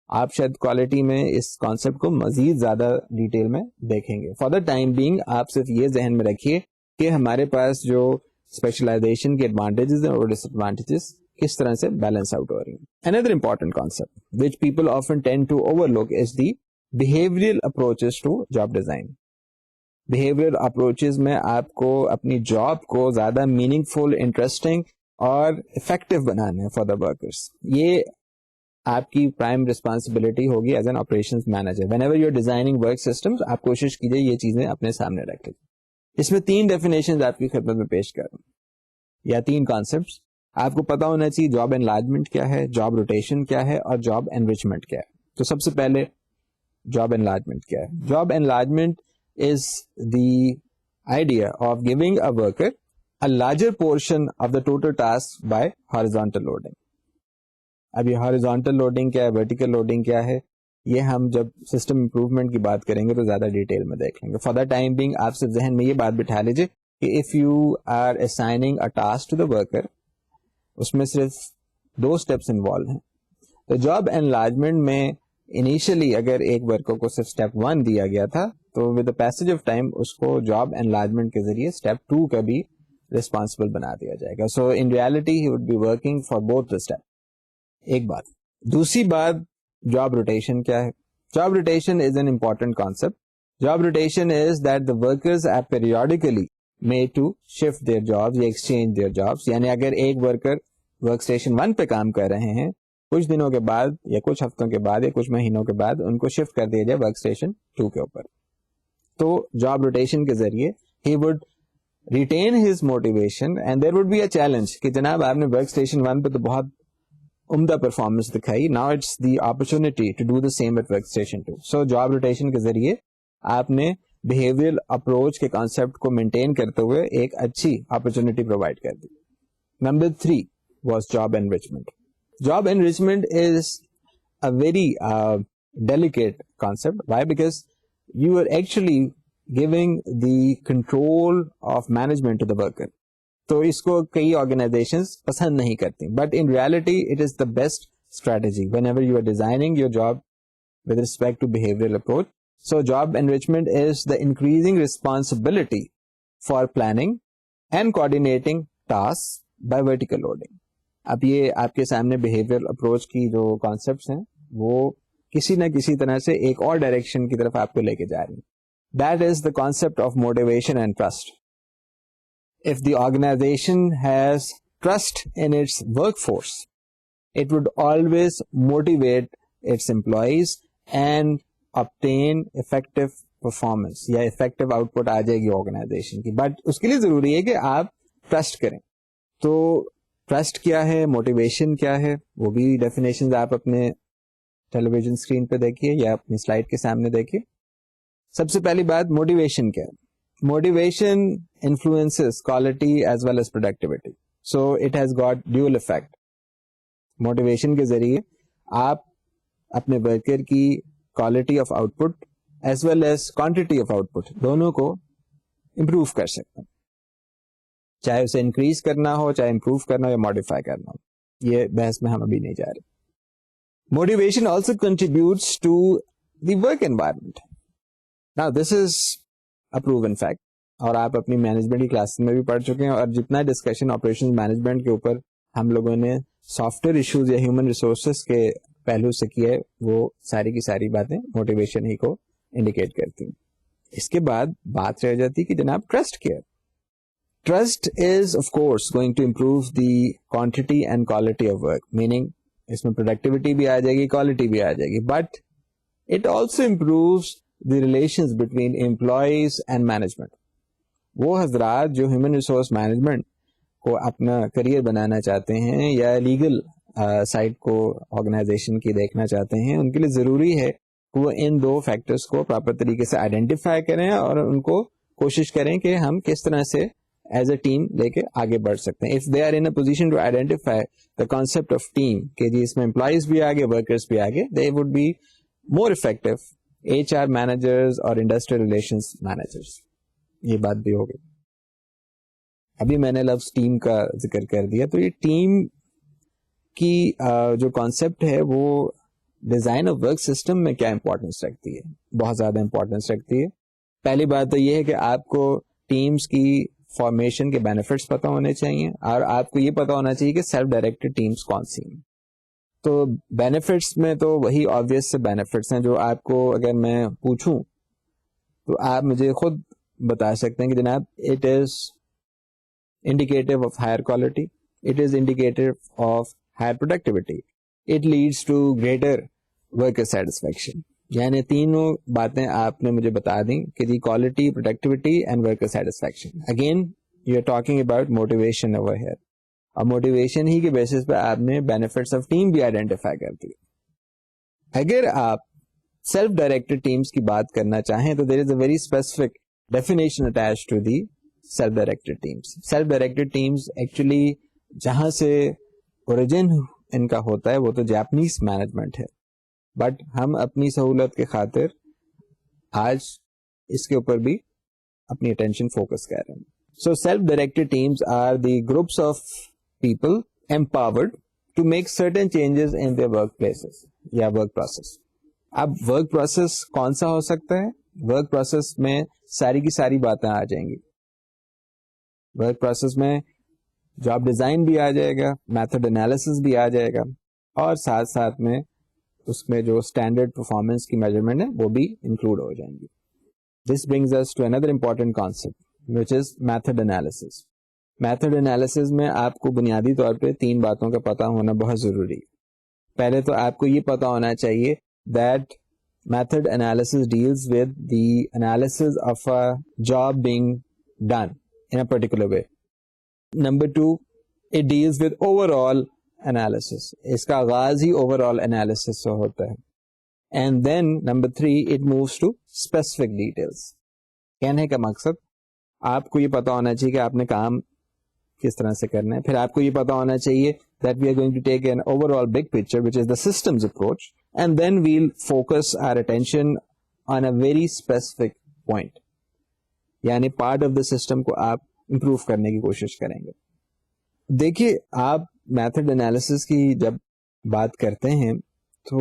آپ شاید کوالٹی میں اس کانسیپٹ کو مزید زیادہ ڈیٹیل میں دیکھیں گے. فار دا ٹائم بینگ آپ صرف یہ ذہن میں رکھیے کہ ہمارے پاس جو اسپیشلائزیشن کے ایڈوانٹیجز ہیں اور ڈس ایڈوانٹیجز کس طرح سے بیلنس آؤٹ ہو رہی ہیں. Another important concept which people often tend to overlook is the behavioral approaches to job design. Behavioral approaches میں آپ کو اپنی جاب کو زیادہ میننگ فل, انٹرسٹنگ اور افیکٹو بنانا ہے فار دا ورکرس. یہ آپ کی پرائم ریسپانسبلٹی ہوگی as an operations manager. Whenever you are designing work systems آپ کوشش کیجیے یہ چیزیں اپنے سامنے رکھیں. اس میں 3 ڈیفینیشنز آپ کی خدمت میں پیش کر رہا ہوں, یا 3 کانسیپٹس. آپ کو پتا ہونا چاہیے جاب انلارجمنٹ کیا ہے, جاب روٹیشن کیا ہے, اور جاب انریچمنٹ کیا ہے. تو سب سے پہلے جاب انلارجمنٹ کیا ہے؟ Job enlargement is the idea of giving a worker a larger portion of the total task by horizontal loading. اب یہ ہارزونٹل لوڈنگ کیا ہے, ورٹیکل لوڈنگ کیا ہے, یہ ہم جب سسٹم امپروومنٹ کی بات کریں گے تو زیادہ ڈیٹیل میں دیکھ لیں گے. فار دا ٹائم بینگ آپ صرف ذہن میں یہ بات بٹھا لیجیے کہ if you are assigning a task to the worker, اس میں صرف 2 اسٹیپس انوالو ہیں. تو جاب انلارجمنٹ میں انیشلی اگر ایک ورکر کو صرف اسٹیپ 1 دیا گیا تھا تو with the passage of time اس کو جاب انلارجمنٹ کے ذریعے اسٹیپ 2 کا بھی ریسپانسبل بنا دیا جائے گا. So in reality he would be working for both the step. ایک بات. دوسری بات, جاب روٹیشن کیا ہے؟ Job rotation is an important concept. Job rotation is that the workers are periodically made to shift their jobs یا exchange their jobs. یعنی اگر ایک ورکر ورک اسٹیشن 1 پہ کام کر رہے ہیں, کچھ دنوں کے بعد یا کچھ ہفتوں کے بعد یا کچھ مہینوں کے بعد ان کو شفٹ کر دیا جائے ورک اسٹیشن 2 کے اوپر. تو جاب روٹیشن کے ذریعے he would retain his motivation and there would be a challenge کہ جناب آپ نے ورک اسٹیشن 1 پہ تو بہت عمدہ پرفارمنس دکھائی, now it's the opportunity to do the same at work station 2. So job rotation کے ذریعے آپ نے بہیویئر اپروچ کے کانسیپٹ کو مینٹین کرتے ہوئے ایک اچھی اپرچونٹی پرووائڈ کر دی. Number 3 was job enrichment. Job enrichment is a very delicate concept. Why? Because you are actually giving the control of management to the worker. تو اس کو کئی آرگنائزیشنز پسند نہیں کرتی, but in reality it is the best strategy whenever you are designing your job with respect to behaviour approach. So job enrichment is the increasing responsibility for planning and coordinating tasks by vertical loading. اب یہ آپ کے سامنے behavioral approach کی جو concepts ہیں وہ کسی نہ کسی طرح سے ایک اور ڈائریکشن کی طرف آپ کو لے کے جا رہی ہیں. That is the concept of motivation and trust. If the organization has trust in its workforce, it would always motivate its employees and obtain effective performance یا effective output آ جائے گی آرگنائزیشن کی. بٹ اس کے لیے ضروری ہے کہ آپ ٹرسٹ کریں. تو ٹرسٹ کیا ہے, موٹیویشن کیا ہے, وہ بھی ڈیفینیشنز آپ اپنے ٹیلی ویژن اسکرین پہ دیکھیے یا اپنی سلائڈ کے سامنے دیکھیے. سب سے پہلی بات, موٹیویشن کیا ہے؟ Motivation influences quality as well as productivity. So it has got dual effect. Motivation کے ذریعے آپ اپنے ورکر کی quality of output as well as quantity of output دونوں کو امپروو کر سکتے ہیں, چاہے اسے انکریز کرنا ہو, چاہے امپروو کرنا ہو یا ماڈیفائی کرنا ہو. یہ بحث میں ہم ابھی نہیں جا رہے. Motivation also contributes to the work environment. Now this is a proven fact, اور آپ اپنی مینجمنٹ کی کلاسز میں بھی پڑھ چکے ہیں, اور جتنا ڈسکشن آپریشن مینجمنٹ کے اوپر ہم لوگوں نے سافٹ ویئر ایشوز یا ہیومن ریسورسز کے پہلو سے کیا ہے, وہ ساری کی ساری باتیں موٹیویشن ہی کو انڈیکیٹ کرتی ہیں. اس کے بعد بات رہ جاتی کہ جناب ٹرسٹ کیا ہے. Trust is of course going to improve the quantity and quality of work, meaning اس میں پروڈکٹیوٹی بھی آ جائے گی, کوالٹی بھی آ جائے گی, but it also improves the relations between employees and management. وہ حضرات جو ہیومن ریسورس مینجمنٹ کو اپنا کریئر بنانا چاہتے ہیں یا لیگل سائڈ کو آرگنائزیشن کی دیکھنا چاہتے ہیں, ان کے لیے ضروری ہے کہ وہ ان دو فیکٹرز کو پراپر طریقے سے آئیڈینٹیفائی کریں اور ان کو کوشش کریں کہ ہم کس طرح سے ایز اے ٹیم لے کے آگے بڑھ سکتے ہیں. If they are in a position to identify the concept of team کہ جی اس میں امپلائیز بھی آگے, ورکرز بھی آگے, they would be more effective H R managers اور انڈسٹریل ریلیشنز مینیجرز. یہ بات بھی ہو گئی. ابھی میں نے لفظ ٹیم کا ذکر کر دیا, تو یہ ٹیم کی جو کانسیپٹ ہے وہ ڈیزائن آف ورک سسٹم میں کیا امپورٹنس رکھتی ہے, بہت زیادہ امپورٹنس رکھتی ہے. پہلی بات تو یہ ہے کہ آپ کو ٹیمز کی فارمیشن کے بینیفٹس پتہ ہونے چاہیے, اور آپ کو یہ پتا ہونا چاہیے کہ سیلف ڈائریکٹڈ ٹیمز کون سی ہیں. تو بینیفٹس میں تو وہی آبویس سے بینیفٹس ہیں جو آپ کو اگر میں پوچھوں تو آپ مجھے خود بتا سکتے ہیں کہ جناب it is indicative of higher quality, it is indicative of higher productivity, it leads to greater worker satisfaction. یعنی تینوں باتیں آپ نے مجھے بتا دیں کہ the quality, productivity and worker satisfaction. Again you are talking about motivation over here, اور موٹیویشن ہی کے بیسس پہ آپ نے بینیفٹس آف ٹیم بھی آئیڈینٹیفائی کر دی. اگر آپ سیلف ڈائریکٹڈ ٹیمز کی بات کرنا چاہیں تو there is a very specific definition attach to the self directed teams. Self directed teams actually جہاں سے اوریجن ان کا ہوتا ہے وہ تو جاپنیز مینجمنٹ ہے, بٹ ہم اپنی سہولت کے خاطر آج اس کے اوپر بھی اپنی اٹینشن فوکس کر رہے ہیں. So self directed teams are the groups of people empowered to make certain changes in their work places یا ورک پروسیس. اب ورک پروسیس کون سا ہو سکتا ہے؟ ورک پروسیس میں ساری کی ساری باتیں آ جائیں گی. ورک پروسیس میں جاب ڈیزائن بھی آ جائے گا, میتھڈ انالیسس بھی آ جائے گا, اور ساتھ ساتھ میں اس میں جو اسٹینڈرڈ پرفارمنس کی میجرمنٹ ہے وہ بھی انکلوڈ ہو جائیں گی. This brings us to another important concept which is method analysis. Method analysis میں آپ کو بنیادی طور پہ تین باتوں کا پتہ ہونا بہت ضروری ہے. پہلے تو آپ کو یہ پتا ہونا چاہیے that method analysis deals with the analysis of a job being done in a particular way. Number 2, it deals with overall analysis. اس کا آغاز ہی overall analysis سے ہوتا ہے. And then number 3, it moves to specific details. کہنے کا مقصد آپ کو یہ پتا ہونا چاہیے کہ آپ نے کام کس طرح سے کرنا ہے. پھر آپ کو یہ پتا ہونا چاہیے that we are going to take an overall big picture which is the systems approach, and then we'll focus our attention on a very specific point. یعنی پارٹ آف دا سسٹم کو آپ امپروو کرنے کی کوشش کریں گے. دیکھیے آپ میتھڈ انالیسس کی جب بات کرتے ہیں تو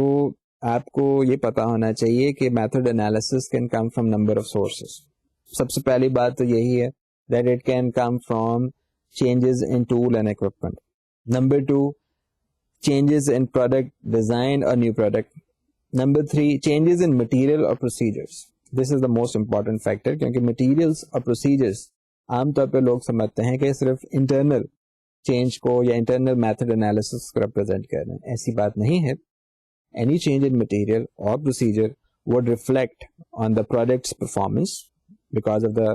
آپ کو یہ پتا ہونا چاہیے کہ method analysis can come from number of sources. سب سے پہلی بات تو یہی ہے that it can come from changes in tool and equipment. Number 2, changes in product design اور new product. Number 3, changes in material اور procedures. This is the most important factor, کیونکہ مٹیریلس اور پروسیجرس عام طور پہ لوگ سمجھتے ہیں کہ صرف انٹرنل چینج کو یا انٹرنل میتھڈ انالیسس کو ریپرزینٹ کر رہے ہیں. ایسی بات نہیں ہے. اینی چینج ان مٹیریل اور procedure would reflect on the product's performance because of the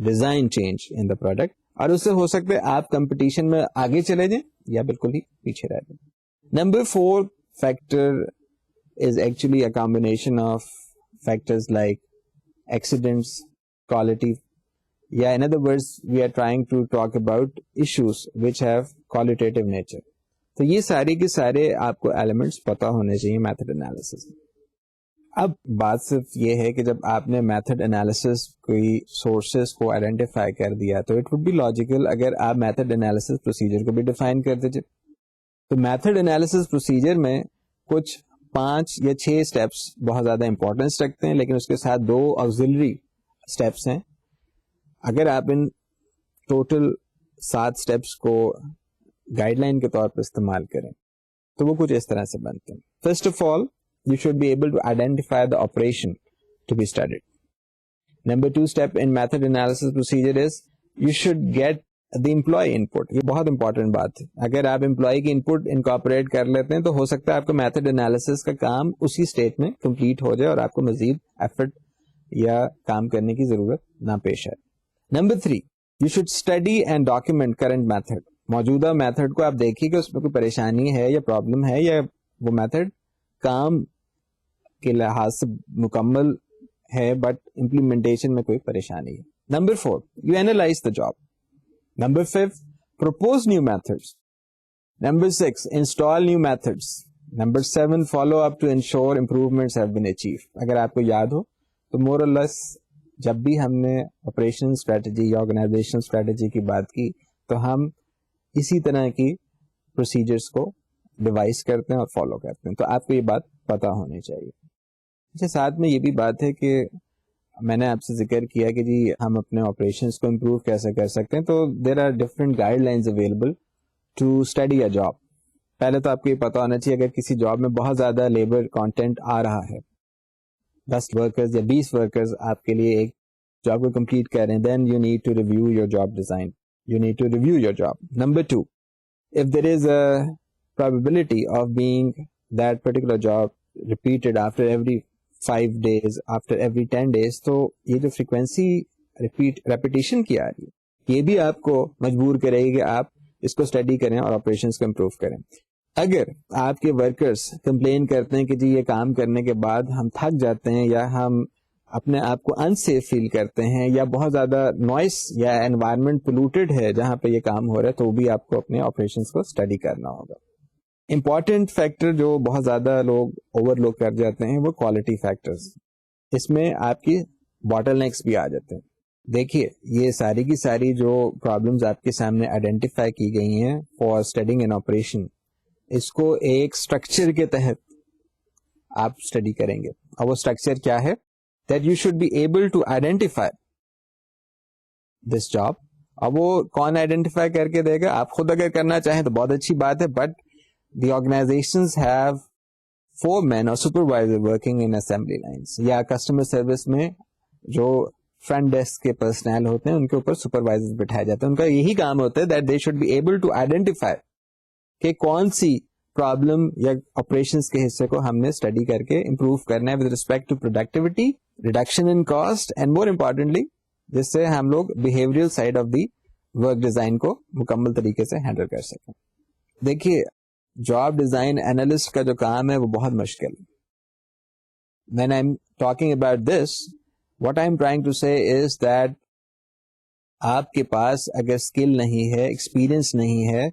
design change in the product, اور اس سے ہو سکتا ہے آپ کمپٹیشن میں آگے چلے جائیں یا بالکل ہی پیچھے رہ جائیں. Number 4 factor is actually a combination of factors like accidents, quality. Yeah, in other words, we are trying to talk about issues which have qualitative nature. تو یہ سارے کے سارے آپ کو ایلیمنٹس پتا ہونے چاہیے میتھڈ انالیسس میں. اب بات صرف یہ ہے کہ جب آپ نے میتھڈ انالیسس کوئی سورسز کو آئیڈینٹیفائی کر دیا تو اٹ وڈ بی لاجیکل اگر آپ میتھڈ انالیسس پروسیجر کو بھی ڈیفائن کر دیجیے. تو میتھڈ انالیسس پروسیجر میں کچھ 5 یا 6 اسٹیپس بہت زیادہ امپورٹینس رکھتے ہیں, لیکن اس کے ساتھ 2 آکسیلری اسٹیپس ہیں. اگر آپ ان ٹوٹل 7 اسٹیپس کو گائیڈ لائن کے طور پر استعمال کریں تو وہ کچھ اس طرح سے بنتے ہیں. First of all, you should be able to identify the operation to be studied. Number 2 step in method analysis procedure is you should get the employee input. یہ بہت امپورٹنٹ بات ہے. اگر آپ امپلائی کی انپٹ انکارپوریٹ کر لیتے ہیں تو ہو سکتا ہے آپ کا میتھڈ انالیسس کا کام اسی اسٹیٹ میں کمپلیٹ ہو جائے اور آپ کو مزید ایفرٹ یا کام کرنے کی ضرورت نہ پیش آئے. Number 3, you should study and document current method. موجودہ میتھڈ کو آپ دیکھیے کہ اس میں کوئی پریشانی ہے یا پرابلم ہے یا وہ میتھڈ کام کے لحاظ سے مکمل ہے بٹ امپلیمنٹیشن میں کوئی پریشانی ہے. Number 4, you analyze the job. Number 5, propose new methods. Number 6, install new methods. Number 7, follow up to ensure improvements have been achieved. اگر آپ کو یاد ہو تو more or less جب بھی ہم نے آپریشن اسٹریٹجی یا آرگنائزیشن اسٹریٹجی کی بات کی تو ہم اسی طرح کی پروسیجرز کو ڈیوائز کرتے ہیں اور فالو کرتے ہیں. تو آپ کو یہ بات پتا ہونی چاہیے. اچھا, ساتھ میں یہ بھی بات ہے کہ میں نے آپ سے ذکر کیا کہ جی ہم اپنے آپریشنس کو امپروو کیسے کر سکتے ہیں. تو there are different guidelines available to study a job. پہلے تو آپ کو یہ پتا ہونا چاہیے اگر کسی جاب میں بہت زیادہ لیبر کانٹینٹ آ رہا ہے, 10 ورکرز یا 20 ورکرز آپ کے لیے ایک جاب کو کمپلیٹ کر رہے ہیں, then you need to review your job design, you need to review your job. Number 2, if there is a probability of being that particular job repeated after every 5 days, after every 10 days, تو یہ جو frequency repetition کی آ رہی ہے یہ بھی آپ کو مجبور کرے گی کہ آپ اس کو اسٹڈی کریں اور آپریشنس کو امپروو کریں. اگر آپ کے ورکرز کمپلین کرتے ہیں کہ جی یہ کام کرنے کے بعد ہم تھک جاتے ہیں یا ہم اپنے آپ کو انسیف فیل کرتے ہیں یا بہت زیادہ نوائس یا انوائرمنٹ پولوٹیڈ ہے جہاں پہ یہ کام ہو رہا ہے, تو بھی آپ کو اپنے آپریشنس کو اسٹڈی کرنا ہوگا. امپورٹنٹ فیکٹر جو بہت زیادہ لوگ اوور لوک کر جاتے ہیں وہ کوالٹی فیکٹرز. اس میں آپ کی باٹل نیکس بھی آ جاتے ہیں. دیکھیے یہ ساری کی ساری جو پرابلمز آپ کے سامنے آئیڈینٹیفائی کی گئی ہیں فار اسٹڈنگ این آپریشن, اس کو ایک اسٹرکچر کے تحت آپ اسٹڈی کریں گے. اور وہ اسٹرکچر کیا ہے؟ That you should be able to identify this job. اور وہ کون آئیڈینٹیفائی کر کے دے گا؟ آپ خود اگر کرنا چاہیں تو بہت اچھی بات ہے, but the organizations have foremen or supervisor working in assembly lines. یا کسٹمر سروس میں جو فرنٹ ڈیسک کے پرسنل ہوتے ہیں ان کے اوپر سپروائزر بٹھائے جاتے ہیں. ان کا یہی کام ہوتا ہے that they should be able to identify کہ کون سی پرابلم یا آپریشنس کے حصے کو ہم نے اسٹڈی کر کے امپروو کرنا ہے with respect to productivity, reduction in cost and more importantly جس سے ہم لوگ behavioral side of the work design کو مکمل طریقے سے ہینڈل کر سکیں. دیکھیے جاب ڈیزائن اینالسٹ کا جو کام ہے وہ بہت مشکل ہے. When I'm talking about this, what I'm trying to say is that آپ کے پاس اگر اسکل نہیں ہے, ایکسپیرئنس نہیں ہے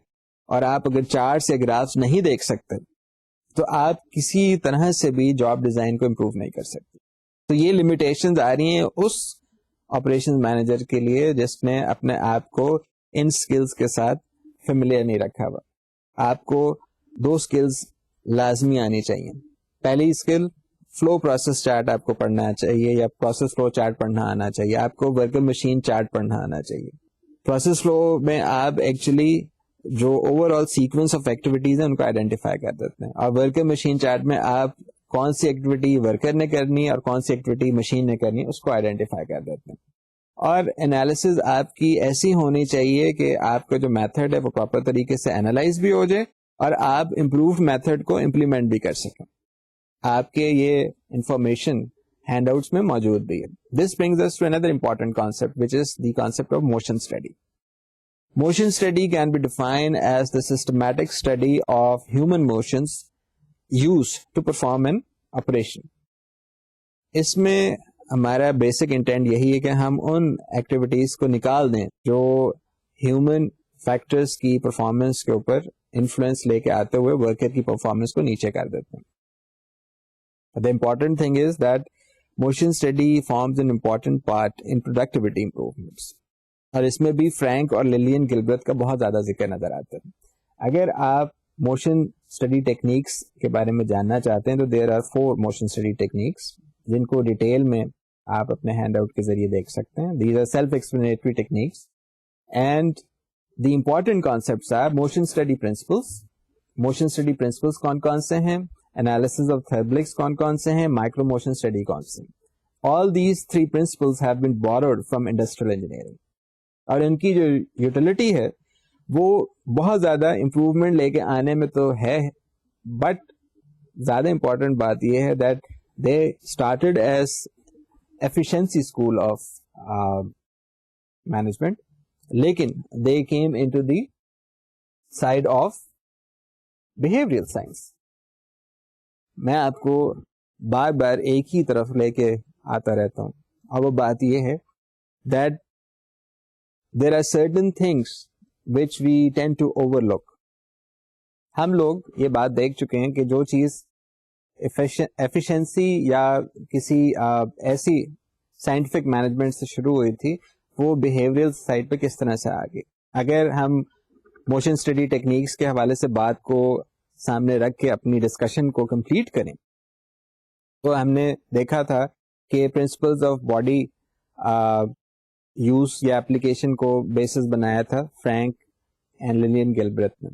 اور آپ اگر چارٹ سے گرافس نہیں دیکھ سکتے تو آپ کسی طرح سے بھی جاب ڈیزائن کو امپروو نہیں کر سکتے. تو یہ لمیٹیشنز آ رہی ہیں اس آپریشن مینیجر کے لیے جس نے اپنے آپ کو ان اسکلس کے ساتھ فیملیئر نہیں رکھا ہوا. آپ کو 2 اسکلز لازمی آنی چاہیے. پہلی اسکل فلو پروسیس چارٹ آپ کو پڑھنا چاہیے یا پروسیس فلو چارٹ پڑھنا آنا چاہیے. آپ کو ورکر مشین چارٹ پڑھنا آنا چاہیے. پروسیس فلو میں آپ ایکچولی جو over all sequence of activities ہیں ان کو آئیڈینٹیفائی کر دیتے ہیں, اور ورکر مشین چارٹ میں آپ کون سی ایکٹیویٹی ورکر نے کرنی اور کون سی ایکٹیویٹی مشین نے کرنی اس کو آئیڈینٹیفائی کر دیتے ہیں. اور انالیسز آپ کی ایسی ہونی چاہیے کہ آپ کا جو میتھڈ ہے وہ پراپر طریقے سے انالائز بھی ہو جائے اور آپ امپروو میتھڈ کو امپلیمنٹ بھی کر سکیں. آپ کے یہ انفارمیشن ہینڈ آؤٹس میں موجود بھی ہے. This brings us to another important concept which is the concept of motion study. Motion study can be defined as the systematic study of human motions use to perform an operation. اس میں ہمارا basic intent یہی ہے کہ ہم ان activities کو نکال دیں جو ہیومن فیکٹرز کی پرفارمنس کے اوپر انفلوئنس لے کے آتے ہوئے ورکر کی پرفارمنس کو نیچے کر دیتے ہیں. The important thing is that motion study forms an important part in productivity improvements. اور اس میں بھی فرینک اور للین گلبرٹ کا بہت زیادہ ذکر نظر آتا ہے. اگر آپ موشن اسٹڈی ٹیکنیکس کے بارے میں جاننا چاہتے ہیں تو there are 4 motion study techniques جن کو ڈیٹیل میں آپ اپنے ہینڈ آؤٹ کے ذریعے دیکھ سکتے ہیں. These are self explanatory techniques and the important concepts are motion study principles. Motion study principles کون کون سے ہیں, انالیسس آف تھربلکس کون کون سے ہیں, مائکرو موشن اسٹڈی کون سے ہیں. All these 3 principles have been borrowed from industrial engineering. اور ان کی جو یوٹیلٹی ہے وہ بہت زیادہ امپروومنٹ لے کے آنے میں تو ہے, بٹ زیادہ امپورٹنٹ بات یہ ہے that they started as efficiency school of management, لیکن they came into the side of behavioural science. میں آپ کو بار بار ایک ہی طرف لے کے آتا رہتا ہوں, اور وہ بات یہ ہے that there are certain things which we tend to overlook. ہم لوگ یہ بات دیکھ چکے ہیں کہ جو چیز ایفیشنسی یا کسی ایسی سائنٹیفک مینجمنٹ سے شروع ہوئی تھی وہ بیہیویئرل سائڈ پہ کس طرح سے آگے. اگر ہم موشن اسٹڈی ٹیکنیکس کے حوالے سے بات کو سامنے رکھ کے اپنی ڈسکشن کو کمپلیٹ کریں تو ہم نے دیکھا تھا کہ پرنسپلز آف باڈی یوز یا اپلیکیشن کو بیسس بنایا تھا فرینک اینڈ للین گلبرٹ نے.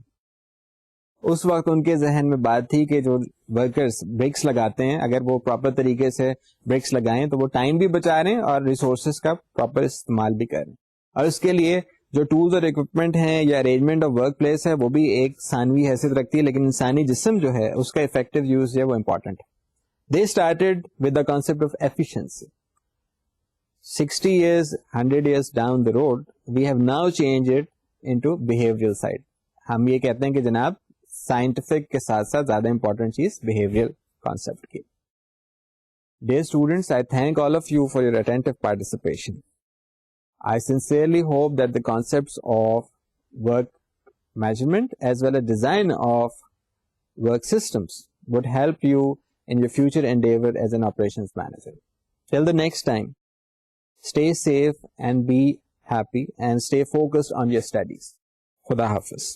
اس وقت ان کے ذہن میں بات تھی کہ جو ورکرز بریکس لگاتے ہیں اگر وہ پراپر طریقے سے بریکس لگائیں تو وہ ٹائم بھی بچا رہے ہیں اور ریسورسز کا پراپر استعمال بھی کر رہے ہیں, اور اس کے لیے جو ٹولز اور اکوپمنٹ ہیں یا ارینجمنٹ آف ورک پلیس ہے وہ بھی ایک ثانوی حیثیت رکھتی ہے, لیکن انسانی جسم جو ہے اس کا افیکٹو یوز ہے وہ important. They started with the concept of efficiency. 60 years, 100 years down the road, we have now changed it into behavioral side. ہم یہ کہتے ہیں کہ جناب سائنٹیفک کے ساتھ ساتھ زیادہ امپورٹنٹ چیز behavioral concept کی. Dear students, I thank all of you for your attentive participation. I sincerely hope that the concepts of work measurement as well as design of work systems would help you in your future endeavor as an operations manager. Till the next time, stay safe and be happy and stay focused on your studies. Khuda Hafiz.